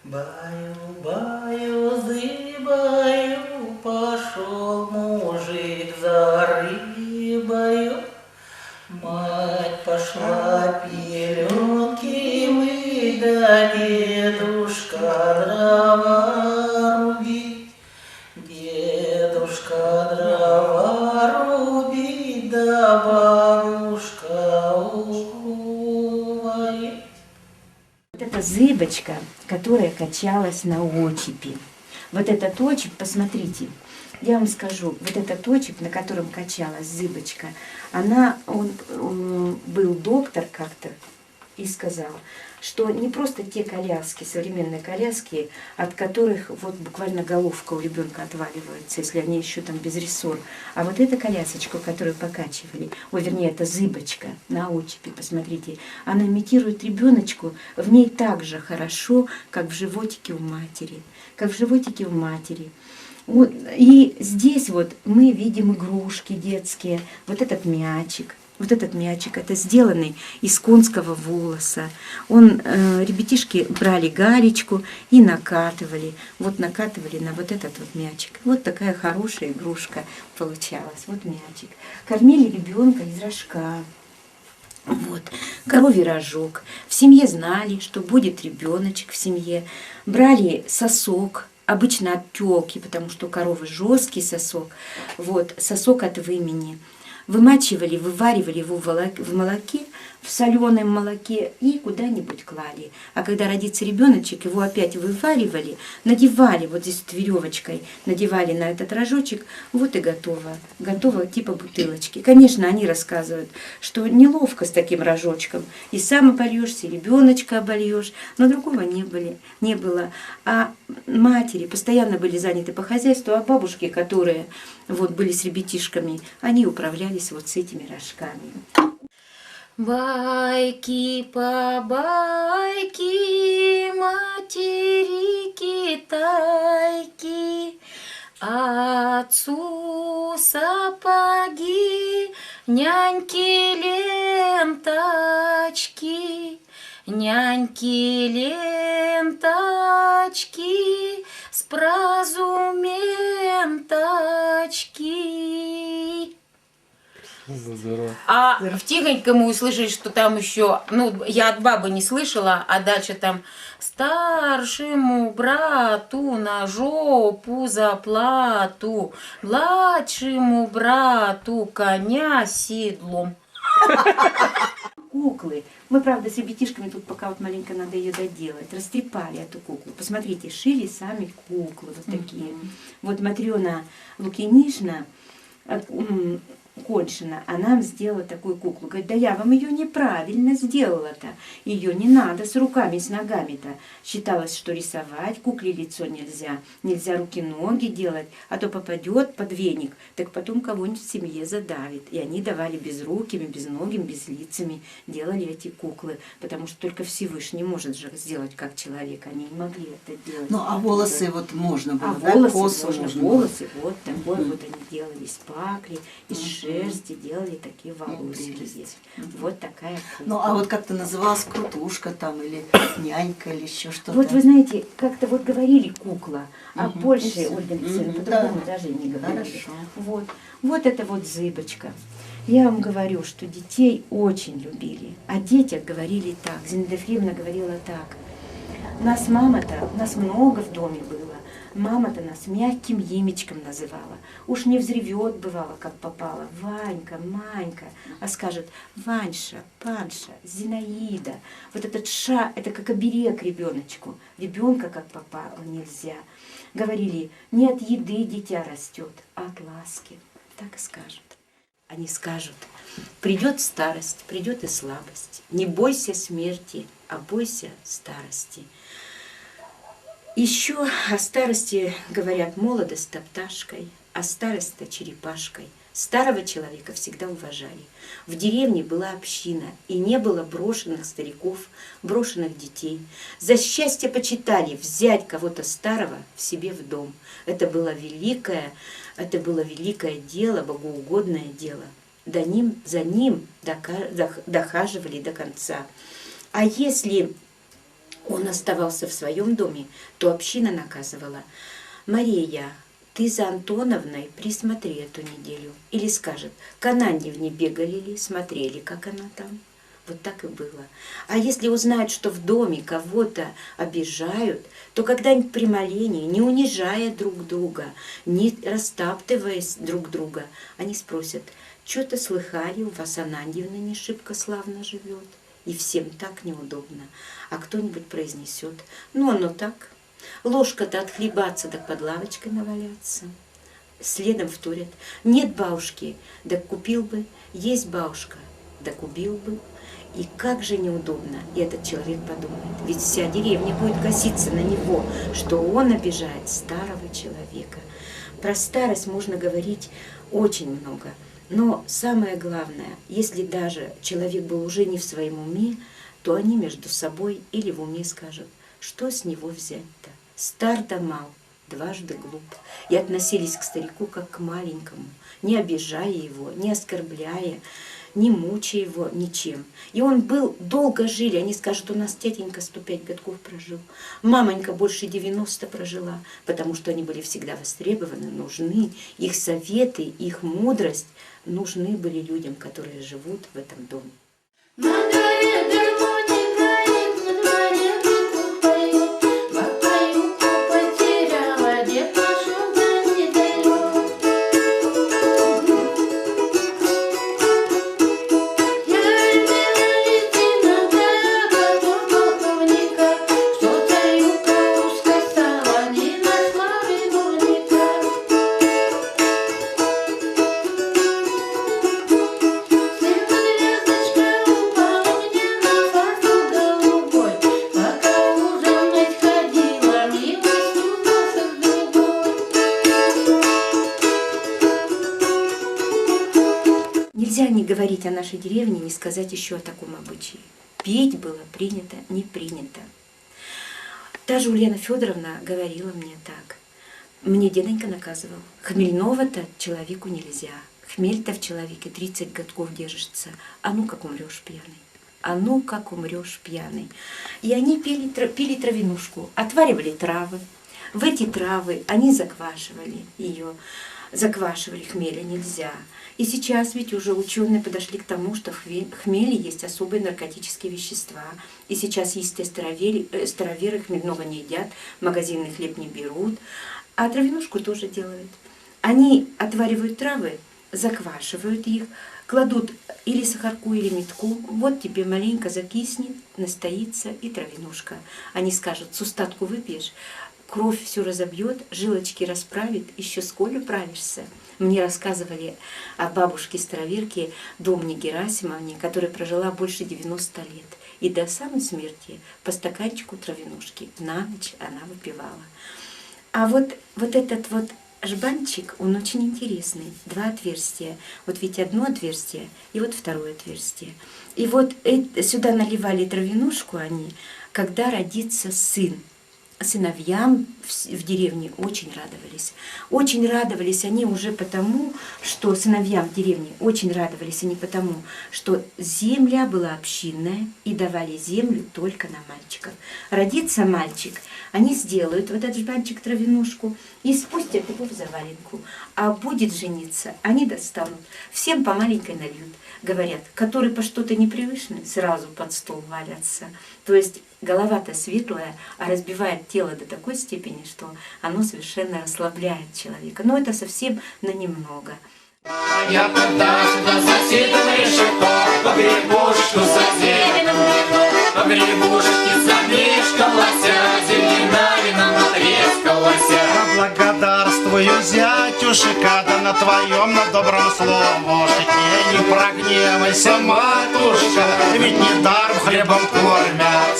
Баю, баю, зыбаю, пошел мужик за рыбою. Мать пошла пеленки мыть, да дедушка дрова рубить. Дедушка зыбочка, которая качалась на очепи. Вот этот очеп, посмотрите, я вам скажу, вот этот очеп, на котором качалась зыбочка, он был доктор как-то и сказал, что не просто те коляски, современные коляски, от которых вот буквально головка у ребенка отваливается, если они еще там без рессор, а вот эта колясочка, которую покачивали, вернее, это зыбочка на очепе, посмотрите, она имитирует ребеночку в ней так же хорошо, как в животике у матери, как в животике у матери. Вот, и здесь вот мы видим игрушки детские, вот этот мячик, это сделанный из конского волоса. Ребятишки брали галечку и накатывали на вот этот вот мячик. Вот такая хорошая игрушка получалась, вот мячик. Кормили ребенка из рожка. Вот, коровий рожок. В семье знали, что будет ребеночек в семье. Брали сосок, обычно от тёлки, потому что у коровы жесткий сосок. Вот, сосок от вымени. Вымачивали, вываривали его в молоке, в соленом молоке и куда-нибудь клали. А когда родится ребеночек, его опять вываривали, надевали вот здесь вот веревочкой, надевали на этот рожочек, вот и готово. Готово типа бутылочки. Конечно, они рассказывают, что неловко с таким рожочком. И сам обольешься, и ребеночка обольешь, но другого не было. А матери постоянно были заняты по хозяйству, а бабушки, которые вот были с ребятишками, они управлялись вот с этими рожками. Байки по байки, матери китайки, отцу сапоги, няньки ленточки, няньки ленточки, с празу менточки. А в тихонько мы услышали, что там еще, я от бабы не слышала, а дальше там старшему брату на жопу заплату, младшему брату коня седлом. Куклы. Мы, правда, с ребятишками тут пока вот маленько надо ее доделать. Растрепали эту куклу. Посмотрите, шили сами куклы вот такие. Вот Матрена Лукинишна, Коншина, она сделала такую куклу. Говорит, да я вам ее неправильно сделала-то. Ее не надо с руками, с ногами-то. Считалось, что рисовать кукле лицо нельзя. Нельзя руки-ноги делать, а то попадет под веник, так потом кого-нибудь в семье задавит. И они давали безрукими, безногим, безлицами, делали эти куклы. Потому что только Всевышний может же сделать как человек. Они не могли это делать. Ну, а волосы вот можно было, да? Волосы Косу можно. Волосы вот такой вот они делали из пакли, из шерсти делали такие волоски здесь. Вот такая кукла. Ну, а вот как-то называлась крутушка там, или нянька, или еще что-то. Вот вы знаете, как-то вот говорили кукла, а больше, Ольга Алексеевна, по-другому даже не говорили. Хорошо. Вот это вот зыбочка. Я вам говорю, что детей очень любили. О детях говорили так. Зинаида Ефремовна говорила так. Нас много в доме было. Мама-то нас мягким Емечком называла. Уж не взревет, бывало, как попало. Ванька, Манька. А скажет Ваньша, Панша, Зинаида. Вот этот ша, это как оберег ребеночку. Ребенка как попало нельзя. Говорили, не от еды дитя растет, а от ласки. Так и скажут. Они скажут, придет старость, придет и слабость. Не бойся смерти, а бойся старости. Еще о старости говорят молодость-то пташкой, а старость-то черепашкой. Старого человека всегда уважали. В деревне была община, и не было брошенных стариков, брошенных детей. За счастье почитали взять кого-то старого в себе в дом. Это было великое дело, богоугодное дело. За ним дохаживали до конца. А если он оставался в своем доме, то община наказывала. Мария, ты за Антоновной присмотри эту неделю. Или скажет, к Ананьевне бегали ли, смотрели, как она там. Вот так и было. А если узнают, что в доме кого-то обижают, то когда-нибудь при молении, не унижая друг друга, не растаптываясь друг друга, они спросят, что-то слыхали, у вас Ананьевна не шибко славно живет. и всем так неудобно. А кто-нибудь произнесет: ну оно так, ложка-то отхлебаться, да под лавочкой наваляться. Следом вторят: нет бабушки, да купил бы, есть бабушка, да купил бы. И как же неудобно, и этот человек подумает, ведь вся деревня будет коситься на него, что он обижает старого человека. Про старость можно говорить очень много, но самое главное, если даже человек был уже не в своем уме, то они между собой или в уме скажут: что с него взять-то? Стар да мал, дважды глуп. И относились к старику как к маленькому, не обижая его, не оскорбляя, не мучая его ничем. И он был, долго жили. Они скажут: у нас тетенька 105 годков прожил, мамонька больше 90 прожила, потому что они были всегда востребованы, нужны. Их советы, их мудрость нужны были людям, которые живут в этом доме. Нельзя не говорить о нашей деревне, не сказать еще о таком обычае. Петь было принято, не принято. Даже Ульяна Федоровна говорила мне так: мне деденька наказывал, хмельного-то человеку нельзя, хмель-то в человеке 30 годков держится, а ну как умрешь пьяный. А ну как умрешь пьяный. И они пили травянушку, отваривали травы. В эти травы они заквашивали ее. Заквашивали, хмеля нельзя. И сейчас ведь уже ученые подошли к тому, что в хмеле есть особые наркотические вещества. И сейчас есть староверы хмельного не едят, магазинный хлеб не берут. А травянушку тоже делают. Они отваривают травы, заквашивают их, кладут или сахарку, или метку. Вот тебе маленько закиснет, настоится и травянушка. Они скажут: с устатку выпьешь, кровь все разобьет, жилочки расправит, еще сколь управишься. Мне рассказывали о бабушке-староверке Домне Герасимовне, которая прожила больше 90 лет. И до самой смерти по стаканчику травянушки на ночь она выпивала. А вот этот вот жбанчик, он очень интересный. 2 отверстия. Вот ведь одно отверстие и вот второе отверстие. И вот сюда наливали травянушку они, когда родится сын. Сыновьям в деревне очень радовались. Очень радовались они уже потому, что сыновьям в деревне очень радовались они потому, что земля была общинная и давали землю только на мальчиков. Родится мальчик, они сделают вот этот жбанчик травянушку и спустят его в заваленку. А будет жениться, они достанут, всем по маленькой нальют. Говорят, который по что-то непривычное, сразу под стол валятся. То есть голова-то светлая, а разбивает тело до такой степени, что оно совершенно расслабляет человека. Но это совсем на немного. Я туда-сюда за ситом решето, погребушку за зеленым вином, погребушки за мешком лося, зелена вином натрескалася. Благодарствую, зятюшка, да на твоем, на добром словушке. Не прогневайся, матушка, ведь не даром хлебом кормят.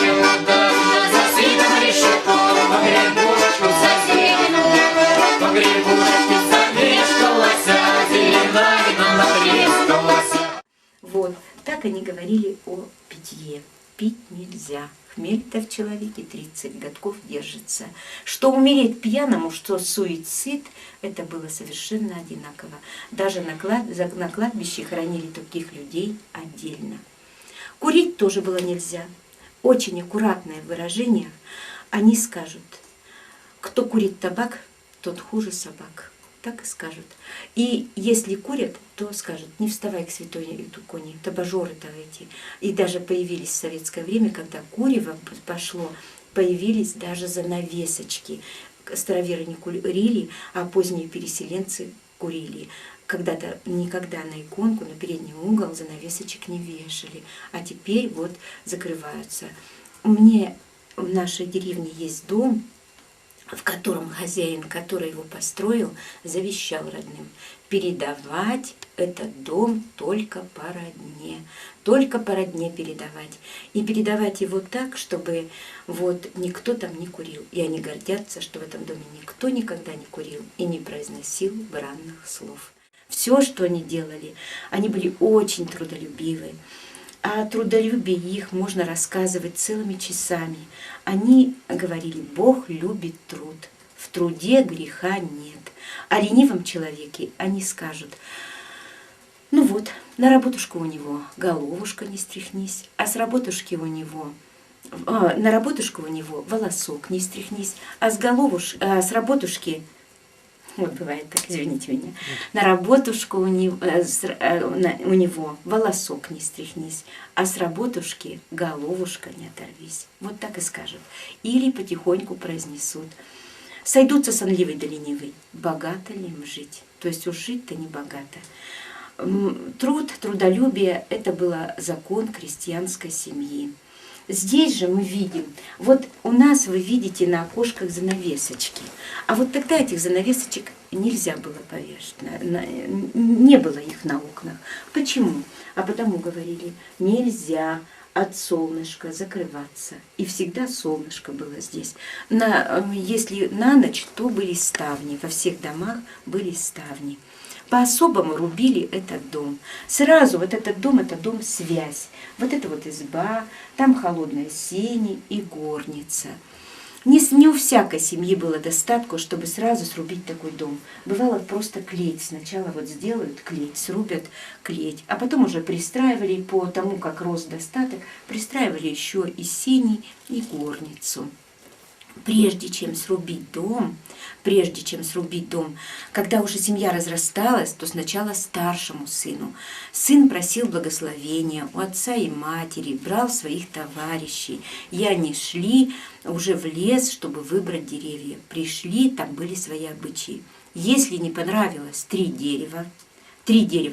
Я туда-сюда за ситом решето, погребушку за зеленым вином, погребушки за мешком лося, зелена вином натрескалася. Вот, так они говорили о питье. Пить нельзя. Хмель-то в человеке 30 годков держится. Что умереть пьяному, что суицид, это было совершенно одинаково. Даже на кладбище хоронили таких людей отдельно. Курить тоже было нельзя. Очень аккуратное выражение. Они скажут: кто курит табак, тот хуже собак. Так и скажут. И если курят, то скажут: не вставай к святой иконе, табажоры-то эти. И даже появились в советское время, когда курево пошло, появились даже занавесочки. Староверы не курили, а поздние переселенцы курили. когда-то никогда на иконку, на передний угол занавесочек не вешали, а теперь вот закрываются. Мне в нашей деревне есть дом, в котором хозяин, который его построил, завещал родным передавать этот дом только по родне передавать. И передавать его так, чтобы вот никто там не курил. И они гордятся, что в этом доме никто никогда не курил и не произносил бранных слов. Все, что они делали, они были очень трудолюбивы. О трудолюбии их можно рассказывать целыми часами. Они говорили: Бог любит труд, в труде греха нет. О ленивом человеке они скажут: ну вот, на работушку у него головушка не стряхнись, а с работушки у него на работушку у него волосок не стряхнись, а с работушки, вот бывает так, извините меня, на работушку у него волосок не стряхнись, а с работушки головушка не оторвись. Вот так и скажут. Или потихоньку произнесут: сойдутся сонливый да ленивый, богато ли им жить? То есть уж жить-то не богато. Труд, трудолюбие – это был закон крестьянской семьи. Здесь же мы видим, вот у нас вы видите на окошках занавесочки, а вот тогда этих занавесочек нельзя было повешать, не было их на окнах. Почему? А потому говорили: нельзя от солнышка закрываться. И всегда солнышко было здесь. Если на ночь, то были ставни, во всех домах были ставни. По-особому рубили этот дом. Сразу вот этот дом – это дом-связь. Вот это вот изба, там холодные сени и горница. Не у всякой семьи было достатку, чтобы сразу срубить такой дом. Бывало просто клеть. Сначала вот сделают клеть, срубят клеть, а потом уже пристраивали по тому, как рос достаток, пристраивали еще и сени, и горницу. Прежде чем срубить дом, когда уже семья разрасталась, то сначала старшему сыну. Сын просил благословения у отца и матери, брал своих товарищей. И они шли уже в лес, чтобы выбрать деревья. Пришли, там были свои обычаи. Если не понравилось 3 дерева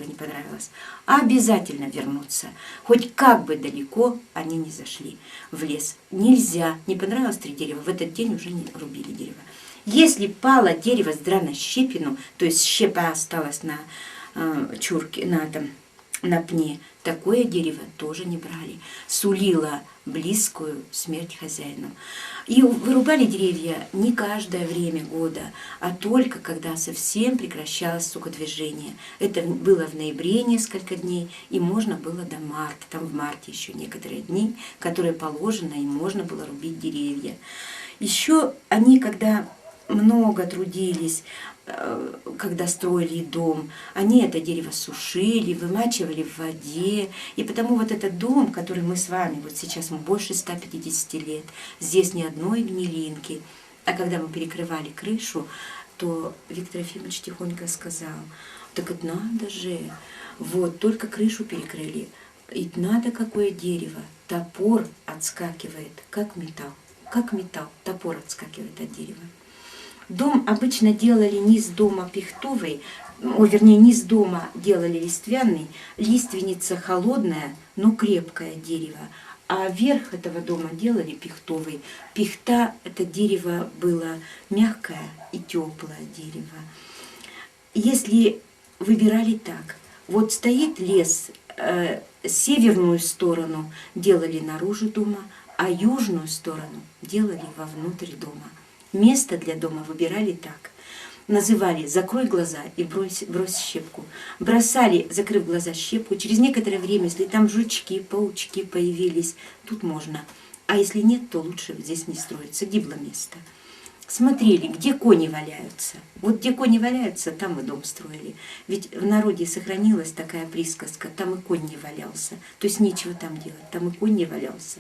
не понравилось, обязательно вернуться. Хоть как бы далеко они не зашли в лес. Нельзя, не понравилось 3 дерева, в этот день уже не рубили дерево. Если пало дерево с дранощепину, то есть щепа осталась на чурке, на пне, такое дерево тоже не брали. Сулило близкую смерть хозяину. И вырубали деревья не каждое время года, а только когда совсем прекращалось сукодвижение. Это было в ноябре несколько дней, и можно было до марта. Там в марте еще некоторые дни, которые положено, и можно было рубить деревья. Еще они, когда много трудились, когда строили дом, они это дерево сушили, вымачивали в воде. И потому вот этот дом, который мы с вами, вот сейчас ему больше 150 лет, здесь ни одной гнилинки. А когда мы перекрывали крышу, то Виктор Ефимович тихонько сказал: так это надо же, вот только крышу перекрыли, и надо какое дерево, топор отскакивает, как металл, топор отскакивает от дерева. Дом обычно делали низ дома пихтовый, низ дома делали листвяный, лиственница холодная, но крепкое дерево, а верх этого дома делали пихтовый. Пихта – это дерево было мягкое и теплое дерево. Если выбирали так, вот стоит лес, северную сторону делали наружу дома, а южную сторону делали вовнутрь дома. Место для дома выбирали так. Называли «закрой глаза и брось щепку». Бросали, закрыв глаза, щепку. Через некоторое время, если там жучки, паучки появились, тут можно. А если нет, то лучше здесь не строиться. Гибло место. Смотрели, где кони валяются. Вот где кони валяются, там и дом строили. Ведь в народе сохранилась такая присказка: там и конь не валялся. То есть нечего там делать, там и конь не валялся.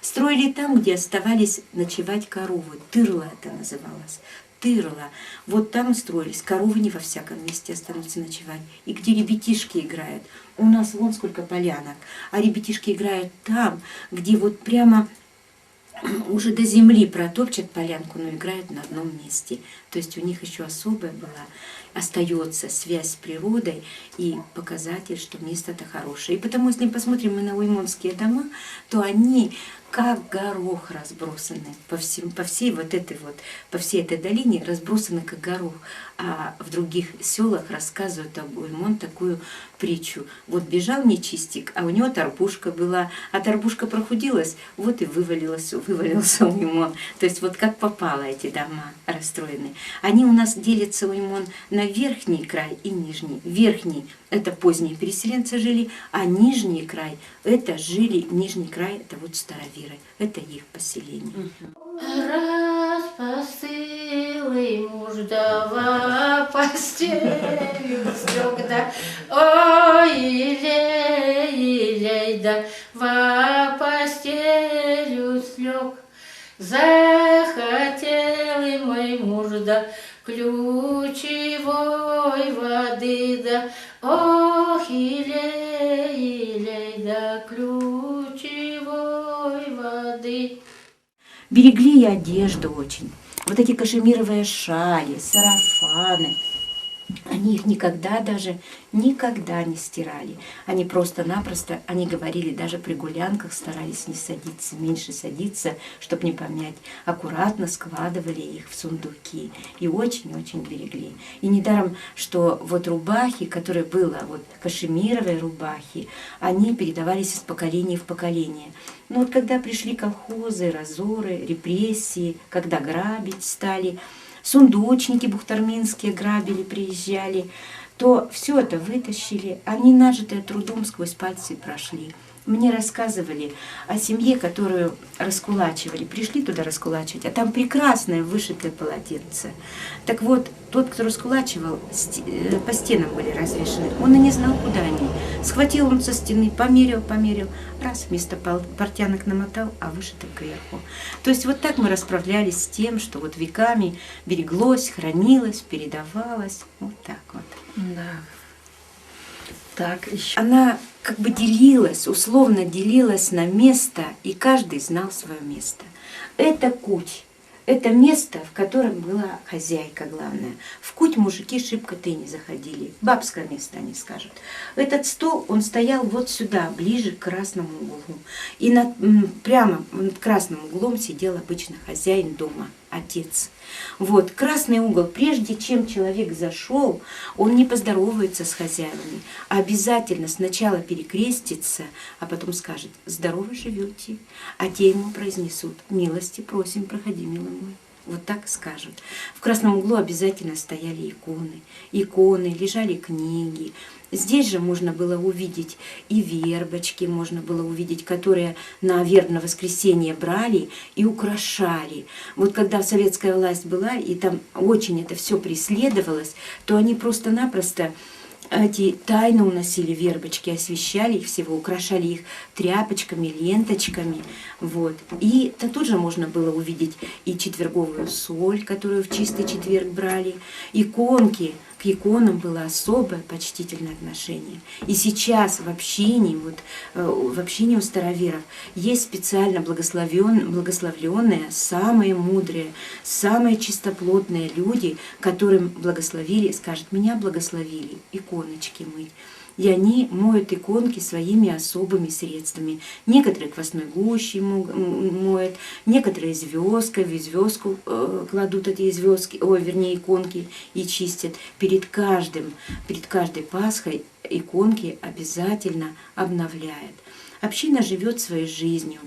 Строили там, где оставались ночевать коровы. Тырла это называлось. Тырла. Вот там строились. Коровы не во всяком месте останутся ночевать. И где ребятишки играют. У нас вон сколько полянок. А ребятишки играют там, где вот прямо уже до земли протопчат полянку, но играют на одном месте. То есть у них еще особая была, остается связь с природой и показатель, что место-то хорошее. И потому, если мы посмотрим мы на уймонские дома, то они как горох разбросаны по всей этой долине, разбросаны как горох. А в других селах рассказывают об Уймон такую притчу. Вот бежал нечистик, а у него тарбушка была, а тарбушка прохудилась, вот и вывалился Уймон. То есть вот как попало эти дома расстроены. Они у нас делятся, Уймон, на верхний край и нижний. Верхний — это поздние переселенцы жили, а нижний край — это жили, нижний край — это вот староверы, это их поселение. Раз посылый муж дава постелью слег, да, ой, илей, да, во постелью слег. Захотел и мой муж, да, ключевой воды, да, ох, илей, да, ключевой воды. Берегли и одежду очень. Вот эти кашемировые шали, сарафаны, они их никогда не стирали. Они просто-напросто, они говорили, даже при гулянках старались не садиться, меньше садиться, чтобы не помять. Аккуратно складывали их в сундуки и очень-очень берегли. И недаром, что вот рубахи, которые было, вот кашемировые рубахи, они передавались из поколения в поколение. Но вот когда пришли колхозы, разоры, репрессии, когда грабить стали, сундучники бухтарминские грабили, приезжали, то все это вытащили, они, нажитые трудом, сквозь пальцы прошли. Мне рассказывали о семье, которую раскулачивали. Пришли туда раскулачивать, а там прекрасное вышитое полотенце. Так вот, тот, кто раскулачивал, по стенам были развешаны. Он и не знал, куда они. Схватил он со стены, померил, раз вместо портянок намотал, а вышито кверху. То есть вот так мы расправлялись с тем, что вот веками береглось, хранилось, передавалось. Вот так вот. Да. Так, еще. Она как бы делилась, условно делилась на место, и каждый знал свое место. Это куть. Это место, в котором была хозяйка главная. В куть мужики шибко-то и не заходили. Бабское место, они скажут. Этот стол, он стоял вот сюда, ближе к красному углу. И прямо над красным углом сидел обычно хозяин дома, отец. Вот, красный угол, прежде чем человек зашел, он не поздоровается с хозяевами, а обязательно сначала перекрестится, а потом скажет: «Здорово живете», а те ему произнесут: «Милости просим, проходи, милый мой». Вот так скажут. В красном углу обязательно стояли иконы, лежали книги. Здесь же можно было увидеть и вербочки, можно было увидеть, которые на вербное воскресенье брали и украшали. Вот когда советская власть была, и там очень это все преследовалось, то они просто-напросто эти тайно уносили вербочки, освещали их всего, украшали их тряпочками, ленточками. Вот. И тут же можно было увидеть и четверговую соль, которую в чистый четверг брали, иконки. К иконам было особое почтительное отношение. И сейчас в общении у староверов есть специально благословленные, самые мудрые, самые чистоплотные люди, которым благословили, скажут: «Меня благословили иконочки мыть». И они моют иконки своими особыми средствами. Некоторые квасной гущей моют, некоторые звездкой, в звездку кладут эти иконки и чистят. Перед каждой Пасхой иконки обязательно обновляют. Община живет своей жизнью.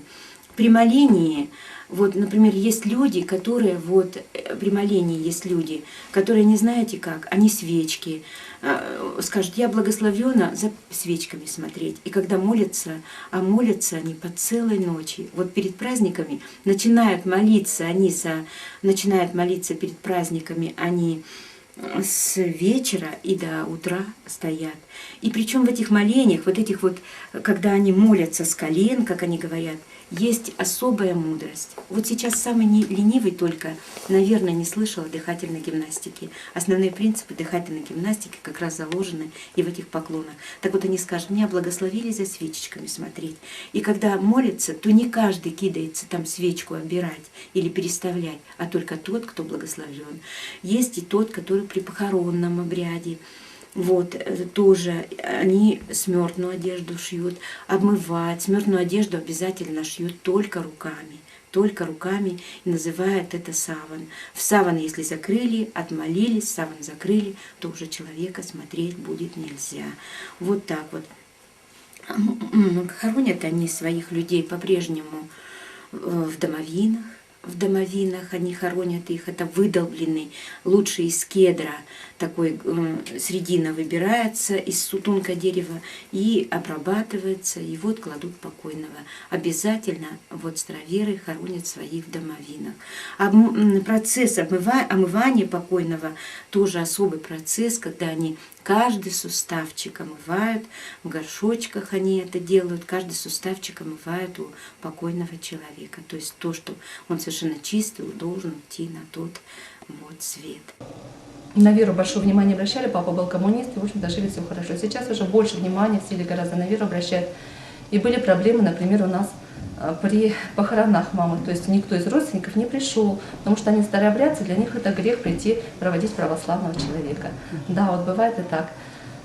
При молении, вот, например, есть люди, которые, при молении есть люди, которые, не знаете как, они свечки, скажут: «Я благословена за свечками смотреть». И когда молятся, а молятся они по целой ночи. Вот перед праздниками начинают молиться перед праздниками они с вечера и до утра стоят. И причем в этих молениях, когда они молятся с колен, как они говорят, есть особая мудрость. Вот сейчас самый ленивый только, наверное, не слышал о дыхательной гимнастике. Основные принципы дыхательной гимнастики как раз заложены и в этих поклонах. Так вот они скажут, меня благословили за свечечками смотреть. И когда молятся, то не каждый кидается там свечку обирать или переставлять, а только тот, кто благословлен. Есть и тот, который при похоронном обряде. Вот, тоже они смертную одежду шьют, обмывать. Смертную одежду обязательно шьют только руками, и называют это саван. В саван, если закрыли, отмолились, саван закрыли, то уже человека смотреть будет нельзя. Вот так вот. Хоронят они своих людей по-прежнему в домовинах. В домовинах они хоронят их, это выдолбленный, лучше из кедра, такой средина выбирается из сутунка дерева и обрабатывается, и вот кладут покойного. Обязательно вот староверы хоронят своих в домовинах. Процесс омывания покойного тоже особый процесс, когда они каждый суставчик омывают, в горшочках они это делают, каждый суставчик омывают у покойного человека. То есть то, что он совершенно чистый, должен идти на тот вот свет. На веру большое внимание обращали, папа был коммунист, и, в общем-то, жили все хорошо. Сейчас уже больше внимания в селе гораздо на веру обращают. И были проблемы, например, у нас при похоронах мамы, то есть никто из родственников не пришел, потому что они старообрядцы, для них это грех прийти проводить православного человека. Да, вот бывает и так.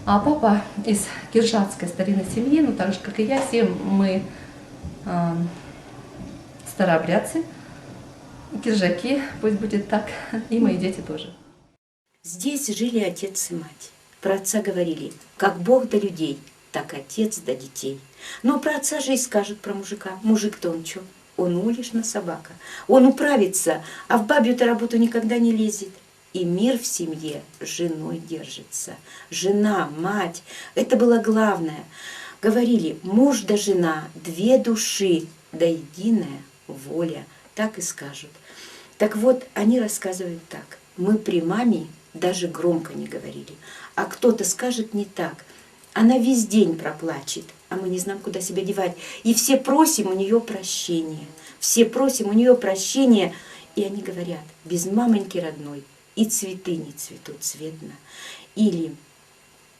А папа из киржатской старинной семьи, ну так же, как и я, все мы старообрядцы, киржаки, пусть будет так, и мои дети тоже. Здесь жили отец и мать. Про отца говорили, как Бог до людей, так отец до детей. Но про отца же и скажут про мужика. Мужик-то он чё? Он уличная собака. Он управится, а в бабью-то работу никогда не лезет. И мир в семье женой держится. Жена, мать, это было главное. Говорили, муж да жена, две души, да единая воля. Так и скажут. Так вот, они рассказывают так. Мы при маме даже громко не говорили. А кто-то скажет не так. Она весь день проплачет, а мы не знаем, куда себя девать. И все просим у нее прощения. Все просим у нее прощения. И они говорят, без мамоньки родной и цветы не цветут цветно. Или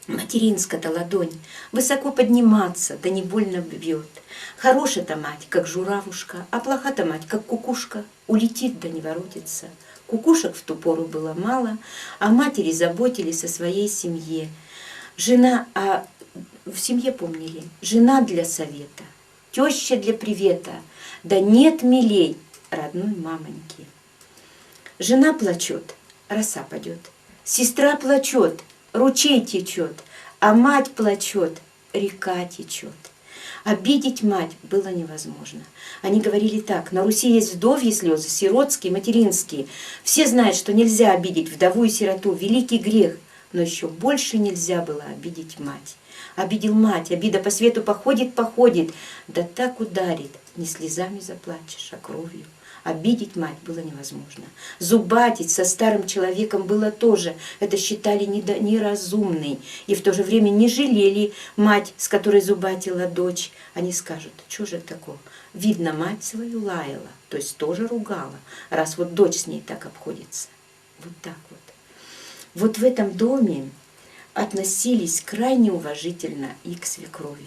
материнская-то ладонь высоко подниматься, да не больно бьет. Хорошая-то мать, как журавушка, а плоха-то мать, как кукушка, улетит да не воротится. Кукушек в ту пору было мало, а матери заботились о своей семье. Жена, а в семье помнили, жена для совета, теща для привета, да нет милей родной мамоньки. Жена плачет, роса падет, сестра плачет, ручей течет, а мать плачет, река течет. Обидеть мать было невозможно. Они говорили так, на Руси есть вдовьи слезы, сиротские, материнские. Все знают, что нельзя обидеть вдову и сироту, великий грех. Но еще больше нельзя было обидеть мать. Обидел мать, обида по свету походит, да так ударит, не слезами заплачешь, а кровью. Обидеть мать было невозможно. Зубатить со старым человеком было тоже. Это считали неразумной. И в то же время не жалели мать, с которой зубатила дочь. Они скажут, что же такое? Видно, мать свою лаяла, то есть тоже ругала, раз вот дочь с ней так обходится. Вот так вот. Вот в этом доме относились крайне уважительно и к свекрови.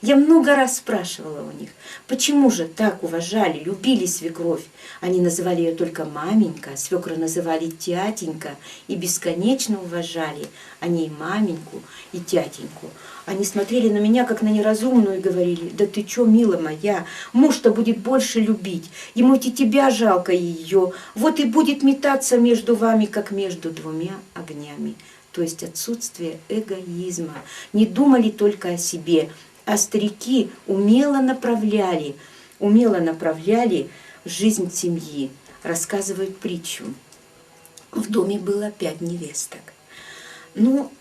Я много раз спрашивала у них, почему же так уважали, любили свекровь. Они называли ее только маменька, свекра называли тятенька и бесконечно уважали они и маменьку, и тятеньку. Они смотрели на меня, как на неразумную, и говорили, да ты чё, мила моя, муж-то будет больше любить, ему и тебя жалко ее, вот и будет метаться между вами, как между двумя огнями. То есть отсутствие эгоизма. Не думали только о себе, а старики умело направляли жизнь семьи. Рассказывают притчу. В доме было 5 невесток. Ну,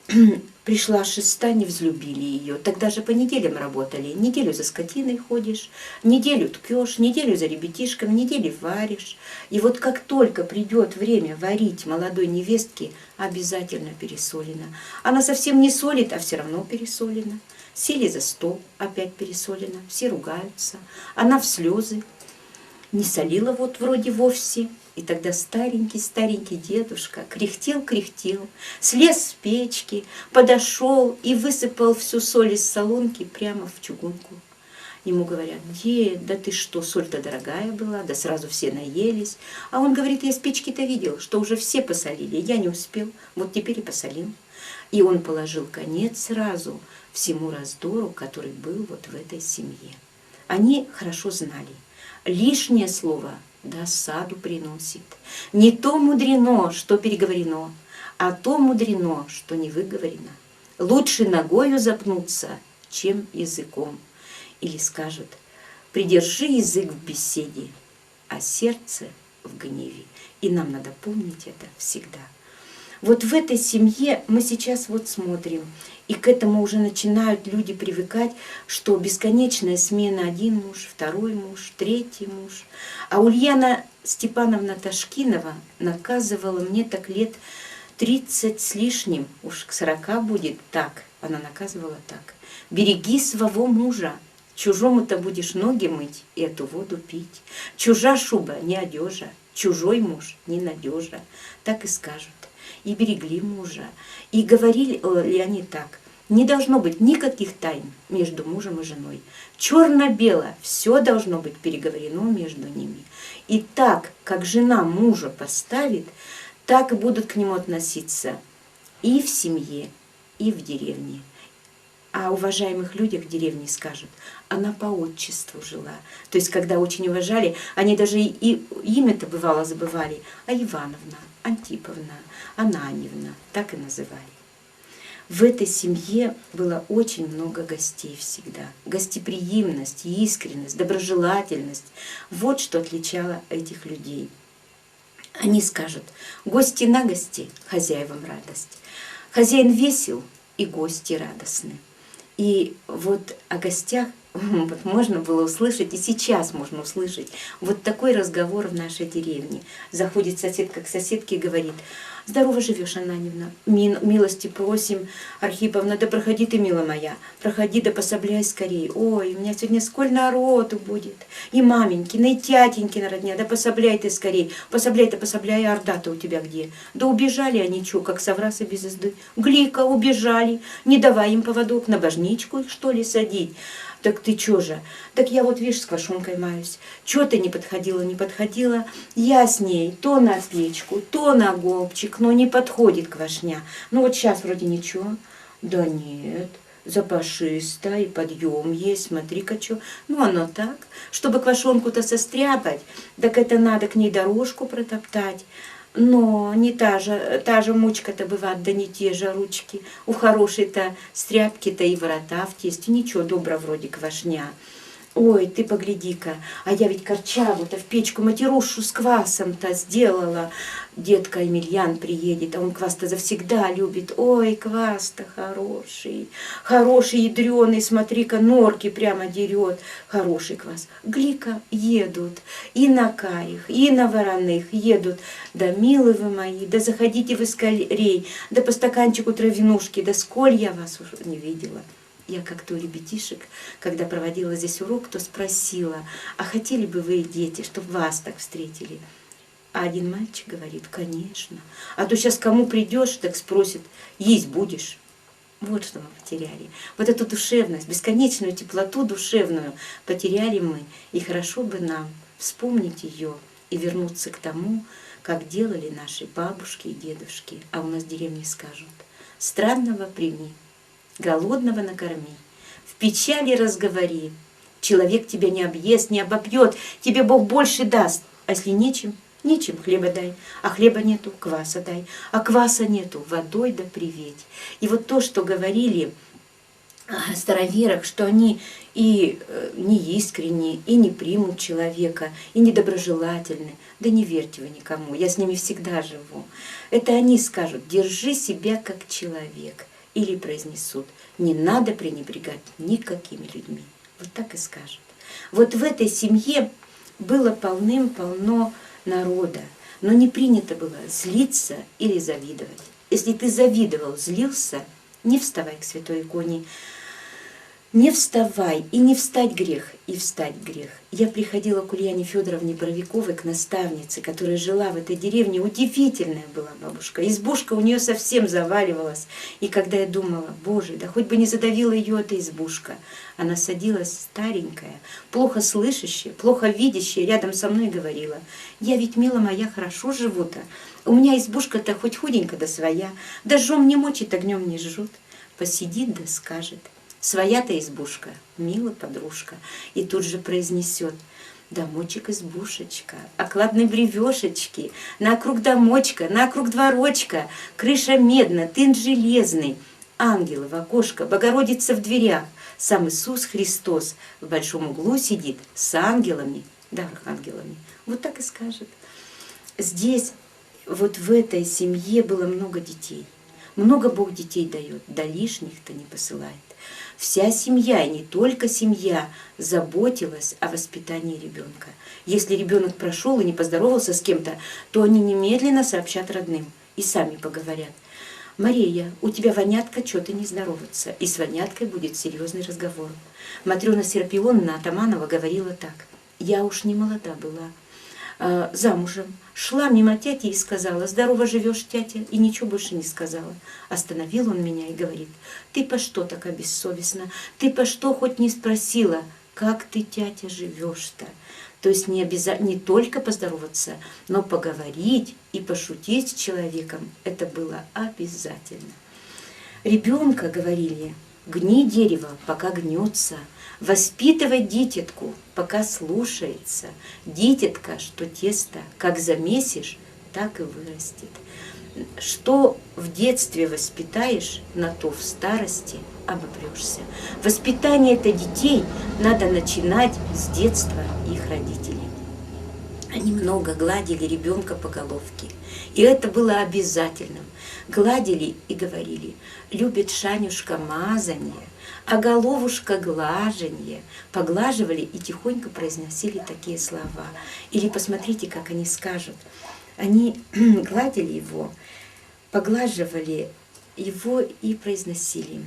пришла шеста, не взлюбили ее. Тогда же по неделям работали. Неделю за скотиной ходишь, неделю ткешь, неделю за ребятишками, неделю варишь. И вот как только придет время варить молодой невестке, обязательно пересолено. Она совсем не солит, а все равно пересолено. Сели за стол, опять пересолено. Все ругаются. Она в слезы. Не солила вот вроде вовсе. И тогда старенький дедушка кряхтел, слез с печки, подошел и высыпал всю соль из солонки прямо в чугунку. Ему говорят: дед, да ты что, соль-то дорогая была, да сразу все наелись. А он говорит: я с печки-то видел, что уже все посолили, я не успел, вот теперь и посолил. И он положил конец сразу всему раздору, который был вот в этой семье. Они хорошо знали, лишнее слово досаду приносит. Не то мудрено, что переговорено, а то мудрено, что не выговорено. Лучше ногою запнуться, чем языком. Или скажут: придержи язык в беседе, а сердце в гневе. И нам надо помнить это всегда. Вот в этой семье мы сейчас вот смотрим, и к этому уже начинают люди привыкать, что бесконечная смена: один муж, второй муж, третий муж. А Ульяна Степановна Ташкинова наказывала мне так лет 30 с лишним, уж к 40 будет так, она наказывала так: береги своего мужа, чужому-то будешь ноги мыть и эту воду пить. Чужа шуба не одежа, чужой муж не надежа. Так и скажут. И берегли мужа. И говорили ли они так: не должно быть никаких тайн между мужем и женой. Черно-бело, все должно быть переговорено между ними. И так, как жена мужа поставит, так и будут к нему относиться и в семье, и в деревне. А уважаемых людях в деревне скажут: она по отчеству жила. То есть, когда очень уважали, они даже и имя-то бывало забывали. А Ивановна, Антиповна, Ананьевна, так и называли. В этой семье было очень много гостей всегда. Гостеприимность, искренность, доброжелательность. Вот что отличало этих людей. Они скажут: гости на гости, хозяевам радость. Хозяин весел, и гости радостны. И вот о гостях вот можно было услышать, и сейчас можно услышать вот такой разговор в нашей деревне. Заходит соседка к соседке и говорит: здорово живешь, Ананьевна, милости просим, Архиповна, да проходи ты, мила моя, проходи, да пособляй скорей. Ой, у меня сегодня сколь народу будет, и маменькина, и тятенькина родня, да пособляй ты скорей, пособляй-то, пособляй, а орда-то у тебя где? Да убежали они, чё, как соврасы без езды. Глика, убежали, не давай им поводок, на божничку их, что ли, садить. Так ты чё же? Так я вот, видишь, с квашонкой маюсь. Чё ты не подходила? Я с ней то на печку, то на голубчик, но не подходит квашня. Ну вот сейчас вроде ничего. Да нет, запашисто, и подъем есть, смотри-ка чё. Ну оно так, чтобы квашонку-то состряпать, так это надо к ней дорожку протоптать. Но не та же мучка-то бывает, да не те же ручки. У хорошей-то стряпки-то и ворота в тесте. Ничего, добра вроде квашня. Ой, ты погляди-ка, а я ведь корчагу-то в печку матерушу с квасом-то сделала. Дедка Емельян приедет, а он квас-то завсегда любит. Ой, квас-то хороший, хороший, ядреный, смотри-ка, норки прямо дерет. Хороший квас. Глика, едут и на карих, и на вороных едут. Да, милые вы мои, да заходите вы скорей, да по стаканчику травянушки, да сколь я вас уже не видела. Я как-то у ребятишек, когда проводила здесь урок, то спросила: а хотели бы вы, дети, чтобы вас так встретили? А один мальчик говорит: конечно. А то сейчас кому придешь, так спросит: есть будешь? Вот что мы потеряли. Вот эту душевность, бесконечную теплоту душевную потеряли мы. И хорошо бы нам вспомнить ее и вернуться к тому, как делали наши бабушки и дедушки. А у нас в деревне скажут: странного прими, голодного накорми, в печали разговори. Человек тебя не объест, не обопьет, тебе Бог больше даст. А если нечем, нечем хлеба дай. А хлеба нету, кваса дай. А кваса нету, водой да приветь. И вот то, что говорили староверах, что они и неискренние, и не примут человека, и недоброжелательны. Да не верьте вы никому, я с ними всегда живу. Это они скажут: держи себя как человек. Или произнесут: не надо пренебрегать никакими людьми. Вот так и скажут. Вот в этой семье было полным-полно народа, но не принято было злиться или завидовать. Если ты завидовал, злился, не вставай к святой иконе. Не вставай, и не встать грех, и встать грех. Я приходила к Ульяне Федоровне Боровиковой, к наставнице, которая жила в этой деревне. Удивительная была бабушка. Избушка у нее совсем заваливалась. И когда я думала: Боже, да хоть бы не задавила ее эта избушка. Она садилась старенькая, плохо слышащая, плохо видящая, рядом со мной говорила: я ведь, мила моя, хорошо живу-то. У меня избушка-то хоть худенько да своя. Дожжем не мочит, огнем не жжет. Посидит да скажет: своя-то избушка, мила подружка. И тут же произнесет: домочек избушечка, окладной бревешечки, на округ домочка, на округ дворочка, крыша медна, тын железный, ангелы в окошко, Богородица в дверях, сам Иисус Христос в большом углу сидит с ангелами да архангелами. Вот так и скажет. Здесь, вот в этой семье было много детей. Много Бог детей дает, да лишних-то не посылает. Вся семья, и не только семья, заботилась о воспитании ребенка. Если ребенок прошел и не поздоровался с кем-то, то они немедленно сообщат родным и сами поговорят: Мария, у тебя вонятка что-то не здоровается, и с воняткой будет серьезный разговор. Матрена Серапионовна Атаманова говорила так: я уж не молода была, замужем, шла мимо тяти и сказала: здорово живешь, тятя, и ничего больше не сказала. Остановил он меня и говорит: ты по что такая бессовестна, ты по что хоть не спросила, как ты, тятя, живешь-то? То есть не только поздороваться, но поговорить и пошутить с человеком, это было обязательно. Ребенка, говорили, гни дерево, пока гнется, воспитывай дитятку, пока слушается. Дитятка, что тесто, как замесишь, так и вырастет. Что в детстве воспитаешь, на то в старости обопрешься. Воспитание это детей надо начинать с детства их родителей. Они много гладили ребенка по головке, и это было обязательным. Гладили и говорили: любит Шанюшка мазанье, а головушка глаженье. Поглаживали и тихонько произносили такие слова. Или посмотрите, как они скажут. Они гладили его, поглаживали его и произносили: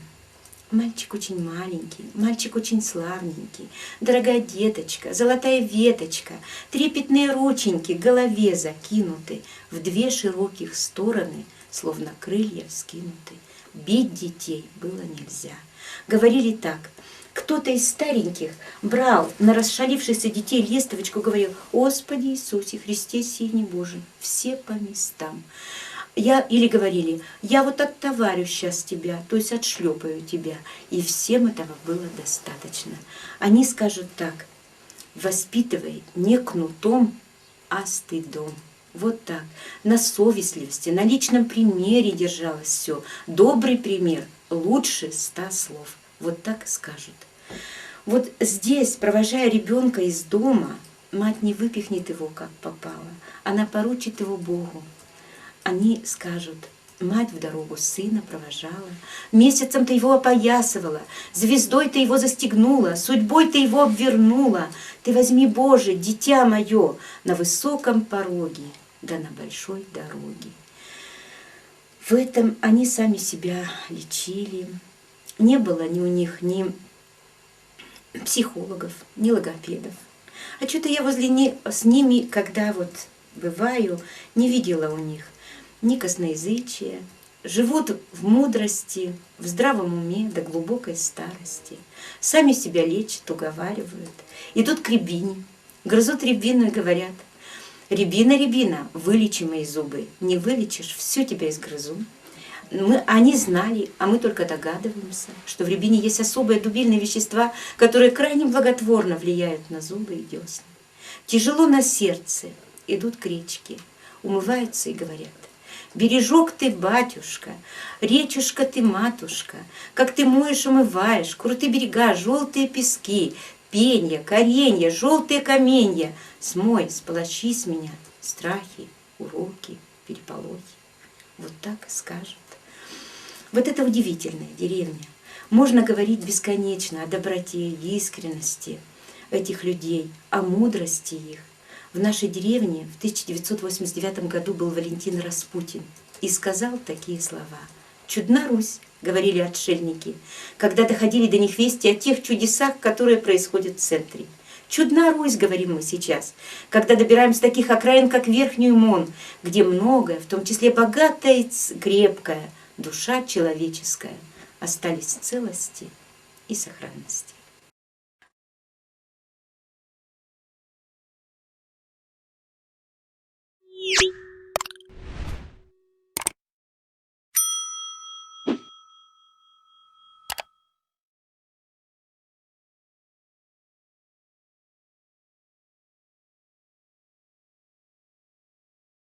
мальчик очень маленький, мальчик очень славненький, дорогая деточка, золотая веточка, трепетные рученьки к голове закинуты, в две широких стороны, словно крылья вскинуты. Бить детей было нельзя. Говорили так: кто-то из стареньких брал на расшалившихся детей лестовочку, говорил: Господи Иисусе Христе, сильный Божий, все по местам. Или говорили: я вот оттоварю сейчас тебя, то есть отшлепаю тебя. И всем этого было достаточно. Они скажут так: воспитывай не кнутом, а стыдом. Вот так. На совестливости, на личном примере держалось все. Добрый пример лучше 100 слов. Вот так и скажут. Вот здесь, провожая ребенка из дома, мать не выпихнет его, как попало. Она поручит его Богу. Они скажут: мать в дорогу сына провожала, месяцем-то его опоясывала, звездой-то его застегнула, судьбой-то его обвернула. Ты возьми, Боже, дитя мое, на высоком пороге, да на большой дороге. В этом они сами себя лечили. Не было ни у них ни психологов, ни логопедов. А что-то я с ними, когда вот бываю, не видела у них ни косноязычия, живут в мудрости, в здравом уме до глубокой старости. Сами себя лечат, уговаривают. Идут к рябине, грызут рябину и говорят: рябина, рябина, вылечи мои зубы. Не вылечишь, всю тебя изгрызу. Они знали, а мы только догадываемся, что в рябине есть особые дубильные вещества, которые крайне благотворно влияют на зубы и десны. Тяжело на сердце, идут к речке, умываются и говорят: Бережок ты, батюшка, речушка ты, матушка, как ты моешь, умываешь, крутые берега, желтые пески, пенья, коренья, желтые каменья. Смой, сполощи с меня страхи, уроки, переполохи. Вот так и скажет. Вот это удивительная деревня. Можно говорить бесконечно о доброте, искренности этих людей, о мудрости их. В нашей деревне в 1989 году был Валентин Распутин и сказал такие слова. «Чудна Русь», — говорили отшельники, когда доходили до них вести о тех чудесах, которые происходят в центре. «Чудна Русь», — говорим мы сейчас, когда добираемся до таких окраин, как Верхний Умон, где многое, в том числе богатая и крепкая душа человеческая, остались в целости и сохранности. Thank you.